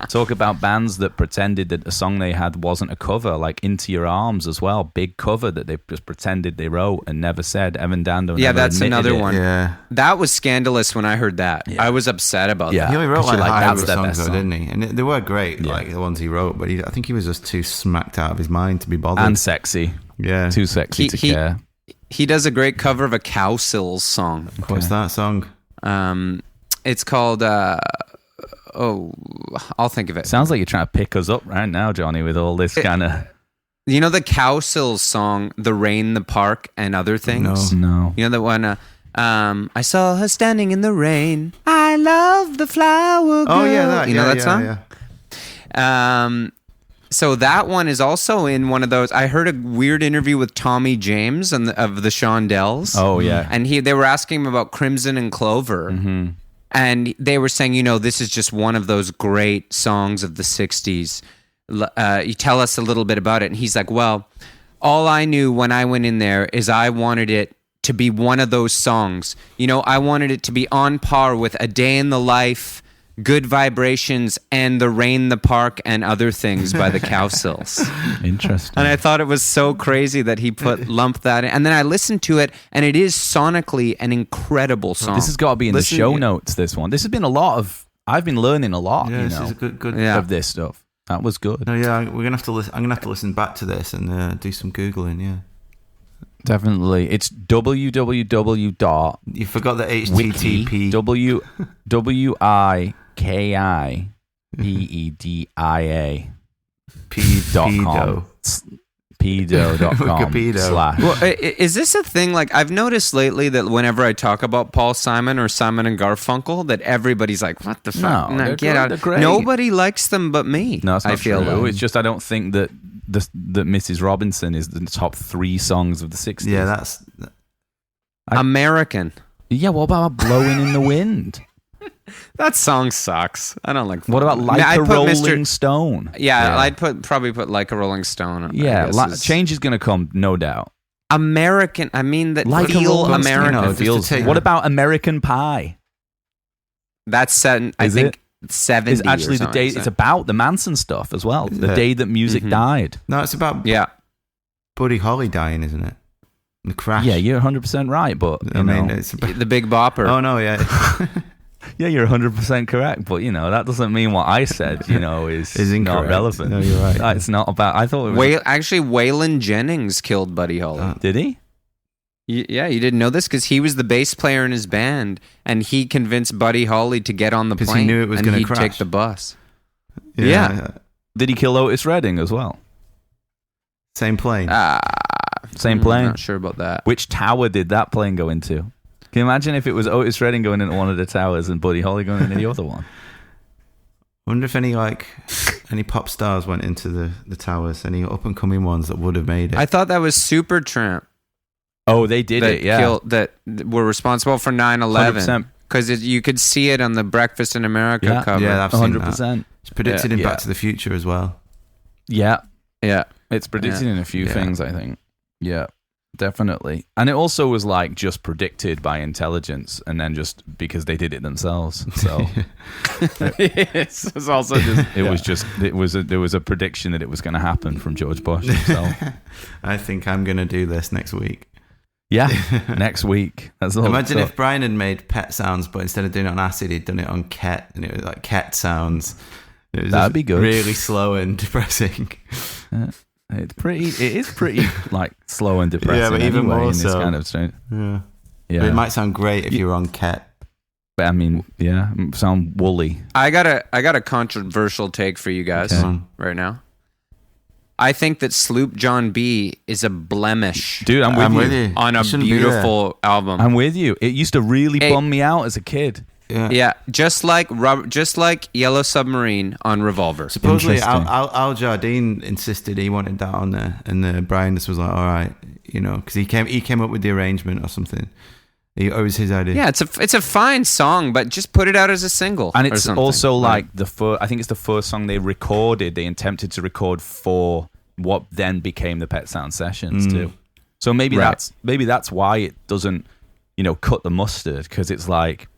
Talk about bands that pretended that a song they had wasn't a cover, like Into Your Arms as well. Big cover that they just pretended they wrote and never said. Evan Dando. Yeah, that's another one. Yeah, that was scandalous when I heard that. Yeah. I was upset about that. He only wrote like that's their songs, though, didn't he? And they were great, like the ones he wrote, but I think he was just too smacked out of his mind to be bothered. And sexy. Yeah. Too sexy to care. He does a great cover of a Cowsills song. Okay. What's that song? It's called, I'll think of it. Sounds like you're trying to pick us up right now, Johnny, with all this kind of... You know the Cowsills song, The Rain, the Park, and Other Things? No. You know the one... I saw her standing in the rain. I love the flower girl. Oh yeah, that. You know that song? Yeah. So that one is also in one of those. I heard a weird interview with Tommy James of the Shondells. Oh yeah, and they were asking him about Crimson and Clover, and they were saying, this is just one of those great songs of the '60s. You tell us a little bit about it, and he's like, well, all I knew when I went in there is I wanted it to be one of those songs. I wanted it to be on par with A Day in the Life, Good Vibrations, and The Rain, the Park, and Other Things by the Cowsills. Interesting. And I thought it was so crazy that he lumped that in. And then I listened to it, and it is sonically an incredible song. This has got to be in the show notes, this one. This has been I've been learning a lot, this is good of this stuff. That was good. No, yeah, we're gonna have to listen. I'm gonna have to listen back to this and do some Googling, yeah. Definitely. It's www. You forgot the HTTP. WIKIPEDIA pedo.com/. Well, is this a thing? Like, I've noticed lately that whenever I talk about Paul Simon or Simon and Garfunkel, that everybody's like, "What the fuck? No, get out!" Nobody likes them but me. No, it's not true. Like. It's just I don't think that Mrs. Robinson is the top 3 songs of the 60s. Yeah, that's American. Yeah, what about Blowing in the Wind? That song sucks. I don't like. What about Like a Rolling Stone? Yeah, I'd probably put Like a Rolling Stone. Yeah, Change Is Gonna Come, no doubt. American. I mean that like feel American. Feels. What about American Pie? That's set. I think 70. It's actually the day. It's about the Manson stuff as well. The day that music died. No, it's about Buddy Holly dying, isn't it? The crash. Yeah, you're 100% right, but I mean, it's about the Big Bopper. Oh no, yeah. Yeah, you're 100% correct, but that doesn't mean what I said, is not relevant. No, you're right. It's not about. I thought it was actually Waylon Jennings killed Buddy Holly. Did he? Yeah, you didn't know this because he was the bass player in his band, and he convinced Buddy Holly to get on the plane. Because he knew it was going to crash. Take the bus. Yeah. Did he kill Otis Redding as well? Same plane. Same plane. I'm not sure about that. Which tower did that plane go into? Can you imagine if it was Otis Redding going into one of the towers and Buddy Holly going into the other one? I wonder if any pop stars went into the towers, any up and coming ones that would have made it. I thought that was Supertramp. Oh, they did it, yeah. That were responsible for 9/11. because you could see it on the Breakfast in America cover. Yeah, I've seen 100%. that. It's predicted in Back to the Future as well. Yeah. Yeah. It's predicted in a few things, I think. Yeah, definitely. And it also was like just predicted by intelligence and then just because they did it themselves. So it's also just there was a prediction that it was going to happen from George Bush himself. I think I'm going to do this next week. Yeah, next week. Imagine if Brian had made Pet Sounds, but instead of doing it on acid, he'd done it on Ket, and it was like Ket Sounds. That'd be good. Really slow and depressing. It is pretty like slow and depressing. Yeah, but even more in so. This kind of strange. Yeah. But it might sound great if you were on Ket. But I mean, sound woolly. I got a controversial take for you guys right now. I think that Sloop John B is a blemish. Dude, I'm with you. On a beautiful album. I'm with you. It used to really bum me out as a kid. Yeah, just like Yellow Submarine on Revolver. Supposedly, Al Jardine insisted he wanted that on there, and Brian just was like, "All right," because he came up with the arrangement or something. It was his idea. Yeah, it's a fine song, but just put it out as a single. And it's also like I think it's the first song they recorded. They attempted to record for what then became the Pet Sound Sessions too. So maybe that's why it doesn't, cut the mustard, because it's like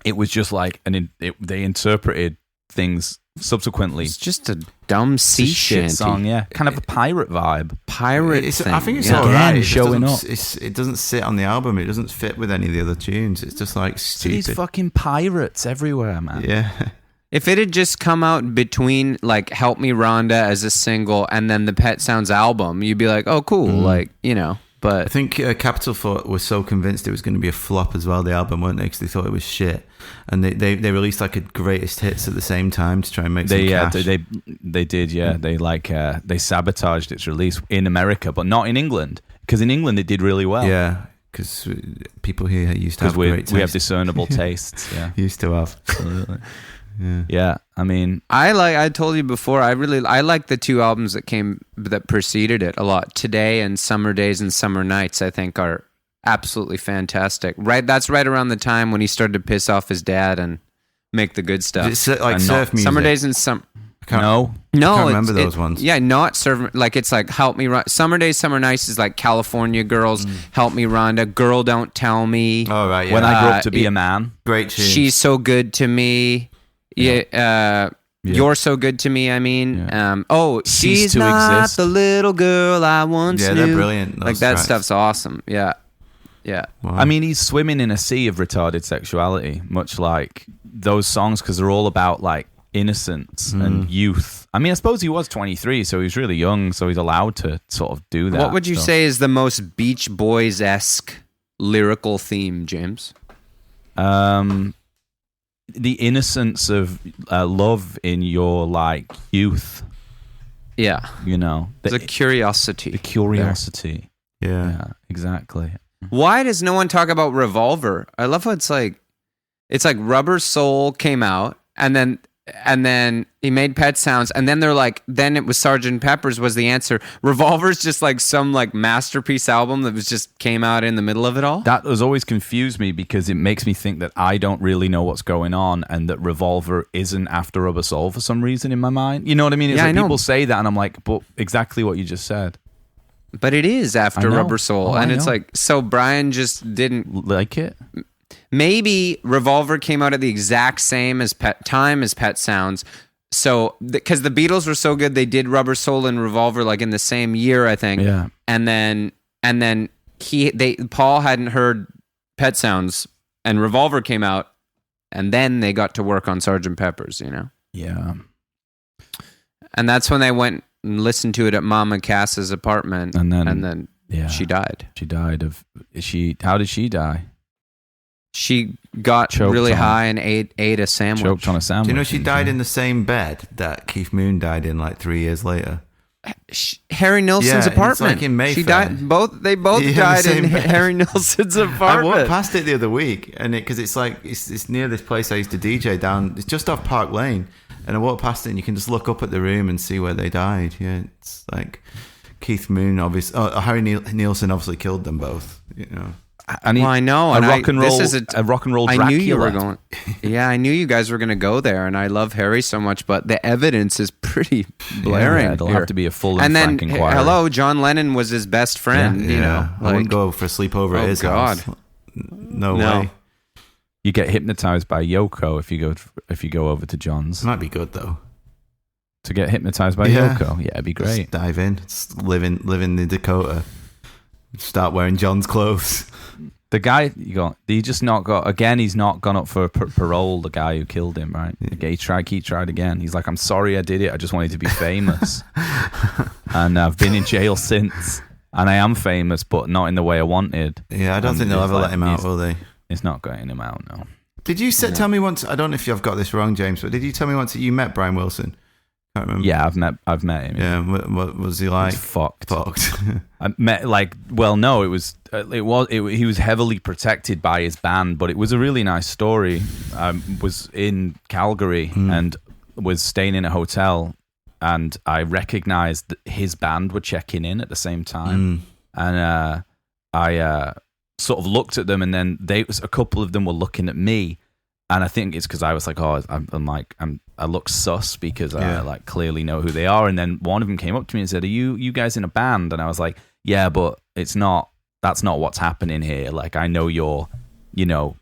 it was just like they interpreted things subsequently. It's just a dumb sea shanty song, kind of a pirate vibe. I think it's all right. It doesn't sit on the album. It doesn't fit with any of the other tunes. It's just like stupid. These fucking pirates everywhere, man. Yeah. If it had just come out between like "Help Me Rhonda" as a single and then the Pet Sounds album, you'd be like, "Oh, cool!" But I think Capital Thought was so convinced it was going to be a flop as well, the album, weren't they? Because they thought it was shit. And they released like a greatest hits at the same time to try and make some cash. They did, yeah. They sabotaged its release in America, but not in England. Because in England it did really well. Yeah, because people here used to have great taste. We have discernible tastes. Yeah, used to have. Absolutely. Yeah, I mean, I told you before, I like the two albums that preceded it a lot. Today and Summer Days and Summer Nights, I think, are absolutely fantastic. Right, that's right around the time when he started to piss off his dad and make the good stuff. It's like surf music. Summer Days and Summer. No, I can't remember those ones. Yeah, not surf. Like it's like Help Me Run. Summer Days, Summer Nights is like California Girls. Help Me Rhonda. Girl Don't Tell Me. Oh right, yeah. When I Grew Up to Be a Man. Great tune. She's So Good to Me. Yeah. You're So Good to Me. I mean, she's not exist. The little girl I once knew. Yeah, they're brilliant. Like that stuff's awesome. Yeah. Wow. I mean, he's swimming in a sea of retarded sexuality, much like those songs, because they're all about like innocence and youth. I mean, I suppose he was 23, so he's really young, so he's allowed to sort of do that. What would you say is the most Beach Boys-esque lyrical theme, James? The innocence of love in your like youth. Yeah. The curiosity. The curiosity. Yeah, exactly. Why does no one talk about Revolver? I love how it's like Rubber Soul came out and then he made Pet Sounds, and then they're like, then it was Sgt. Pepper's was the answer. Revolver's just like some like masterpiece album that was just came out in the middle of it all. That has always confused me because it makes me think that I don't really know what's going on and that Revolver isn't after Rubber Soul for some reason in my mind. You know what I mean? It's like people say that and I'm like, but exactly what you just said. But it is after Rubber Soul, and it's like, so Brian just didn't like it. Maybe Revolver came out at the exact same time as Pet Sounds. So, because the Beatles were so good, they did Rubber Soul and Revolver like in the same year, I think. Yeah. And then Paul hadn't heard Pet Sounds, and Revolver came out, and then they got to work on Sgt. Pepper's. Yeah. And that's when they went and listened to it at Mama Cass's apartment, and then she died. She died of How did she die? She got choked really high and ate a sandwich. Choked on a sandwich. Do you know she died in the same bed that Keith Moon died in like 3 years later? Harry Nilsson's apartment. It's like in Mayfair. She died. They both died in Harry Nilsson's apartment. I walked past it the other week, and because it's near this place I used to DJ down. It's just off Park Lane, and I walked past it, and you can just look up at the room and see where they died. Yeah, it's like Keith Moon, obviously. Harry Nilsson obviously killed them both. And I know. A rock and roll Dracula. I knew you were going. Yeah, I knew you guys were going to go there, and I love Harry so much, but the evidence is pretty blaring. Yeah, it'll have to be a full and frank then, inquiry. Hello, John Lennon was his best friend. You know, I wouldn't go for a sleepover at his house. No way. You get hypnotized by Yoko if you go over to John's. Might be good though. To get hypnotized by Yoko, yeah, it'd be great. Just dive in, just live in the Dakota. Start wearing John's clothes. The guy he's not gone up for parole. The guy who killed him, right? Yeah. He tried again. He's like, I'm sorry I did it. I just wanted to be famous, and I've been in jail since, and I am famous, but not in the way I wanted. Yeah, I don't think they'll ever let him out, will they? It's not getting him out, no. Did you tell me once? I don't know if you've got this wrong, James, but did you tell me once that you met Brian Wilson? Can't remember. Yeah, I've met him. Yeah, what was he like? Fucked. I met he was heavily protected by his band, but it was a really nice story. I was in Calgary and was staying in a hotel, and I recognized that his band were checking in at the same time, and I sort of looked at them, and then a couple of them were looking at me. And I think it's because I was like, I look sus because I like clearly know who they are. And then one of them came up to me and said, "Are you guys in a band?" And I was like, "Yeah, but it's not. That's not what's happening here. Like, I know you're, the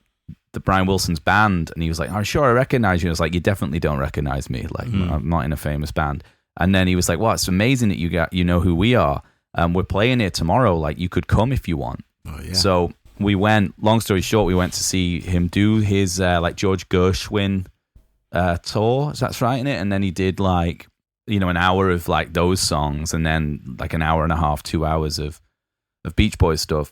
Brian Wilson's band." And he was like, "Oh, sure, I recognize you." I was like, "You definitely don't recognize me. Like, I'm not in a famous band." And then he was like, "Well, it's amazing that you know who we are. We're playing here tomorrow. Like, you could come if you want." Oh, yeah. So we went, long story short, we went to see him do his George Gershwin tour. That's right, in it. And then he did an hour of those songs, and then an hour and a half, 2 hours of Beach Boys stuff.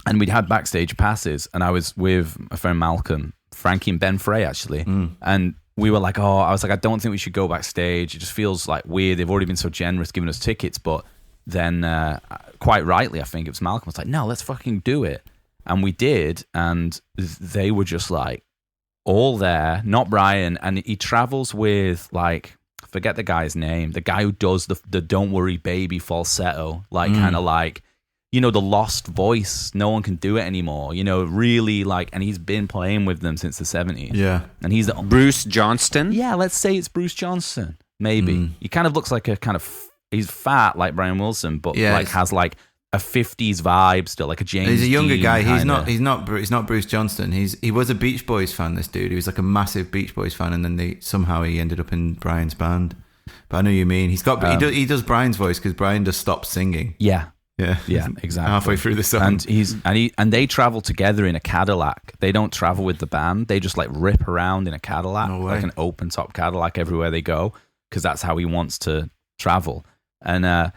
And we'd had backstage passes, and I was with my friend Malcolm, Frankie, and Ben Frey actually. And we were like, I was like, I don't think we should go backstage. It just feels weird. They've already been so generous giving us tickets. But then quite rightly, I think it was Malcolm was like, no, let's fucking do it. And we did, and they were just all there, not Brian. And he travels with forget the guy's name, the guy who does the Don't Worry Baby falsetto, the lost voice. No one can do it anymore, really and he's been playing with them since the 70s. Yeah. And he's Bruce Johnston? Yeah, let's say it's Bruce Johnston, maybe. He kind of looks like he's fat like Brian Wilson, but has a 50s vibe still, like a James He's a younger Dean guy. kinda. He's not Bruce Johnston. He was a Beach Boys fan, this dude. He was a massive Beach Boys fan, and then somehow he ended up in Brian's band. But I know what you mean. He does Brian's voice because Brian just stopped singing. Yeah, exactly. Halfway through the song. And they travel together in a Cadillac. They don't travel with the band. They just rip around in a Cadillac, an open top Cadillac everywhere they go, because that's how he wants to travel. And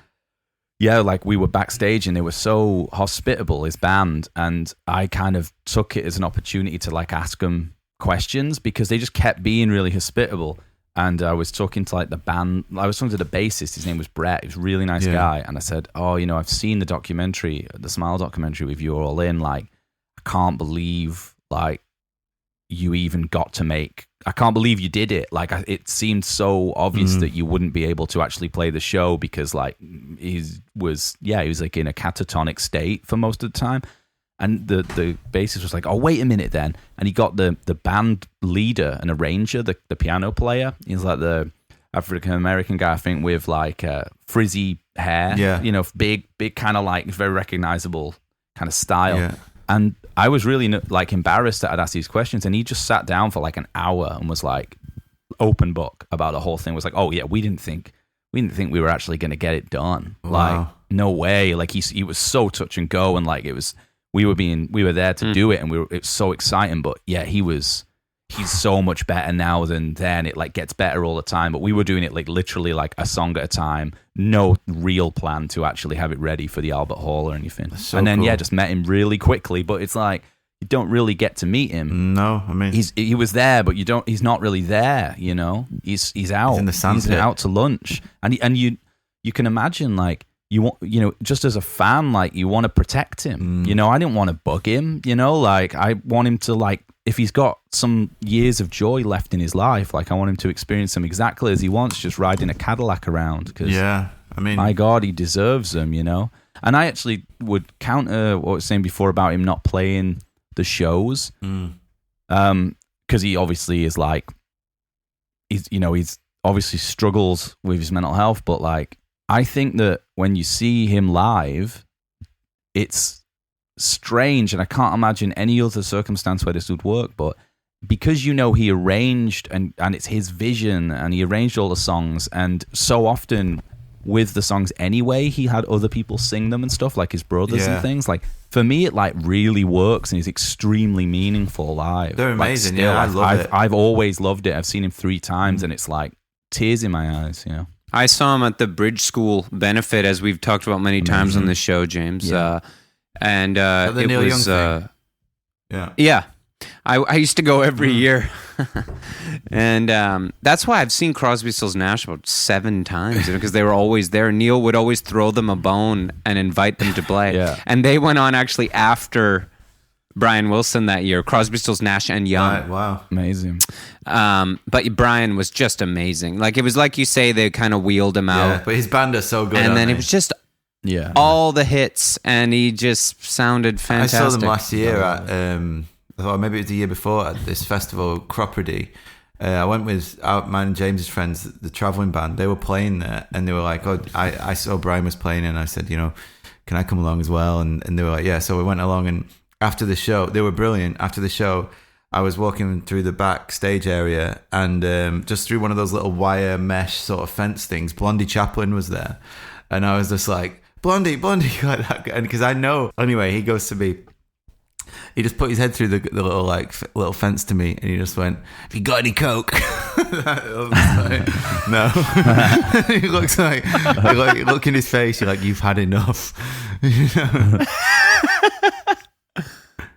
we were backstage and they were so hospitable, his band, and I kind of took it as an opportunity to ask them questions because they just kept being really hospitable. And I was talking to the band, I was talking to the bassist, his name was Brett, he was a really nice guy, and I said, I've seen the documentary, the Smile documentary with you all in, I can't believe you even got to make, I can't believe you did it. It seemed so obvious that you wouldn't be able to actually play the show because he was in a catatonic state for most of the time. And the bassist was like, "Oh, wait a minute then." And he got the band leader and arranger, the piano player. He's the African American guy, I think, with frizzy hair. Yeah. Big kind of very recognizable kind of style. Yeah. And I was really embarrassed that I'd asked these questions, and he just sat down for an hour and was open book about the whole thing. Was oh yeah, we didn't think we were actually going to get it done. Wow. No way. He was so touch and go, and it was we were there to do it, and it was so exciting. But yeah, he's so much better now than then. It gets better all the time. But we were doing it literally a song at a time. No real plan to actually have it ready for the Albert Hall or anything. So and then cool. Just met him really quickly. But it's you don't really get to meet him. No, I mean he was there, but he's not really there. He's out. He's in the sandpit. He's out to lunch, and you can imagine you want, just as a fan, you want to protect him. I didn't want to bug him. I want him to if he's got some years of joy left in his life, I want him to experience them exactly as he wants, just riding a Cadillac around. Cause my God, he deserves them. And I actually would counter what I was saying before about him not playing the shows, because he obviously is like, he's obviously struggles with his mental health, but like, I think that when you see him live, it's strange, and I can't imagine any other circumstance where this would work, but because he arranged and it's his vision, and he arranged all the songs, and so often with the songs anyway, he had other people sing them and stuff, like his brothers and things. Like, for me, it like really works, and he's extremely meaningful live. They're amazing. Like, I love it. I've always loved it. I've seen him 3 times, and it's like tears in my eyes. I saw him at the Bridge School benefit, as we've talked about many times on the show, James. Yeah. And the it Neil was Young thing. yeah. I used to go every year, and that's why I've seen Crosby, Stills, Nash about 7 times, because they were always there. Neil would always throw them a bone and invite them to play. And they went on actually after Brian Wilson that year. Crosby, Stills, Nash, and Young. Right, wow, amazing. But Brian was just amazing. Like, it was like you say, they kind of wheeled him out. Yeah, but his band are so good. And then it was just all the hits, and he just sounded fantastic. I saw them last year at or maybe it was the year before, at this festival, Cropredy. I went with mine and James's friends, the traveling band. They were playing there, and they were like, "Oh, I saw Brian was playing," and I said, "Can I come along as well?" And they were like, "Yeah." So we went along, and after the show, they were brilliant. After the show, I was walking through the backstage area, and just through one of those little wire mesh sort of fence things, Blondie Chaplin was there, and I was just like, Blondie, like that, and because I know. Anyway, he goes to me. He just put his head through the little little fence to me, and he just went, "Have you got any coke?" No. He looks like, you look in his face. You're like, "You've had enough."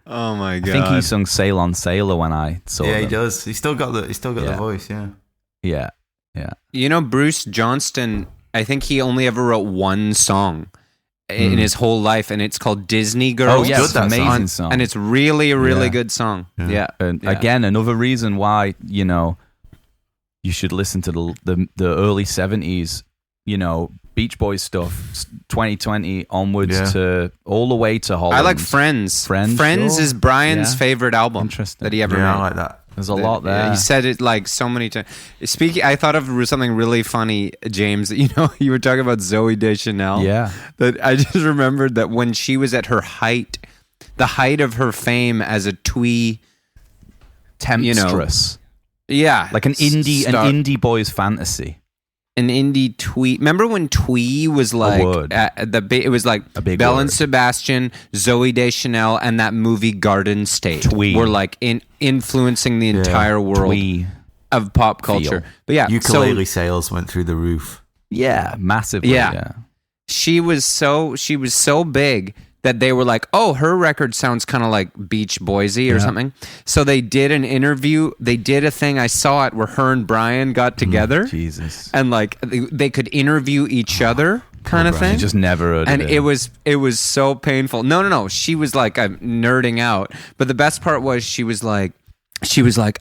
Oh my god! I think he sung "Sail on Sailor" when I saw him. Yeah, he does. He's still got the voice. Yeah. Bruce Johnston, I think he only ever wrote one song in his whole life, and it's called Disney Girl. Oh, yes, it's an amazing song. And it's really a really good song. Yeah. And again, another reason why, you should listen to the early 70s, Beach Boys stuff, 2020 onwards to all the way to Holland. I like Friends. Friends is Brian's favorite album that he ever made. I like that. There's a lot there. He said it like so many times. I thought of something really funny, James. You were talking about Zooey Deschanel. Yeah. That I just remembered that when she was at her height, the height of her fame as a twee temptress. Like an indie boy's fantasy. An indie twee. Remember when twee was like it was like a big Belle word. and Sebastian, Zooey Deschanel, and that movie Garden State Twee. were like influencing the entire world Twee. of pop culture. Feel. But yeah, ukulele sales went through the roof. Yeah, massively. Yeah. She was so big that they were like, "Oh, her record sounds kind of like Beach Boysy or something." So they did an interview. They did a thing. I saw it where her and Brian got together. Jesus. And like they could interview each other, kind of thing. You just never heard and of it. It was so painful. No. She was like, I'm nerding out. But the best part was she was like,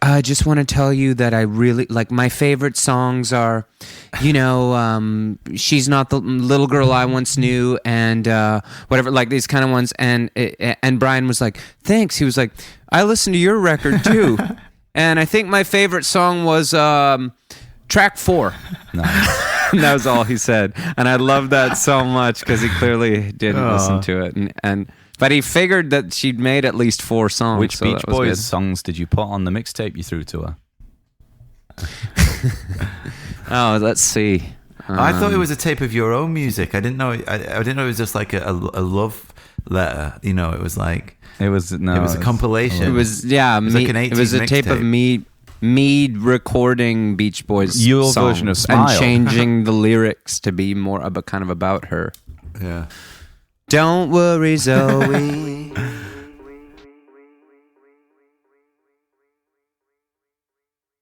I just want to tell you that I really like my favorite songs are, She's Not the Little Girl I Once Knew, and whatever, like these kind of ones. And Brian was like, thanks. He was like, I listened to your record too, and I think my favorite song was track 4. Nice. And that was all he said, and I love that so much because he clearly didn't listen to it, but he figured that she'd made at least 4 songs. Which so Beach Boys songs did you put on the mixtape you threw to her? Oh, let's see. I thought it was a tape of your own music. I didn't know. I didn't know it was just like a love letter. It was like it was a compilation. It was like an 80s it was a tape of me recording Beach Boys your songs version of Smile. And changing the lyrics to be more about her. Yeah. Don't worry, Zoe.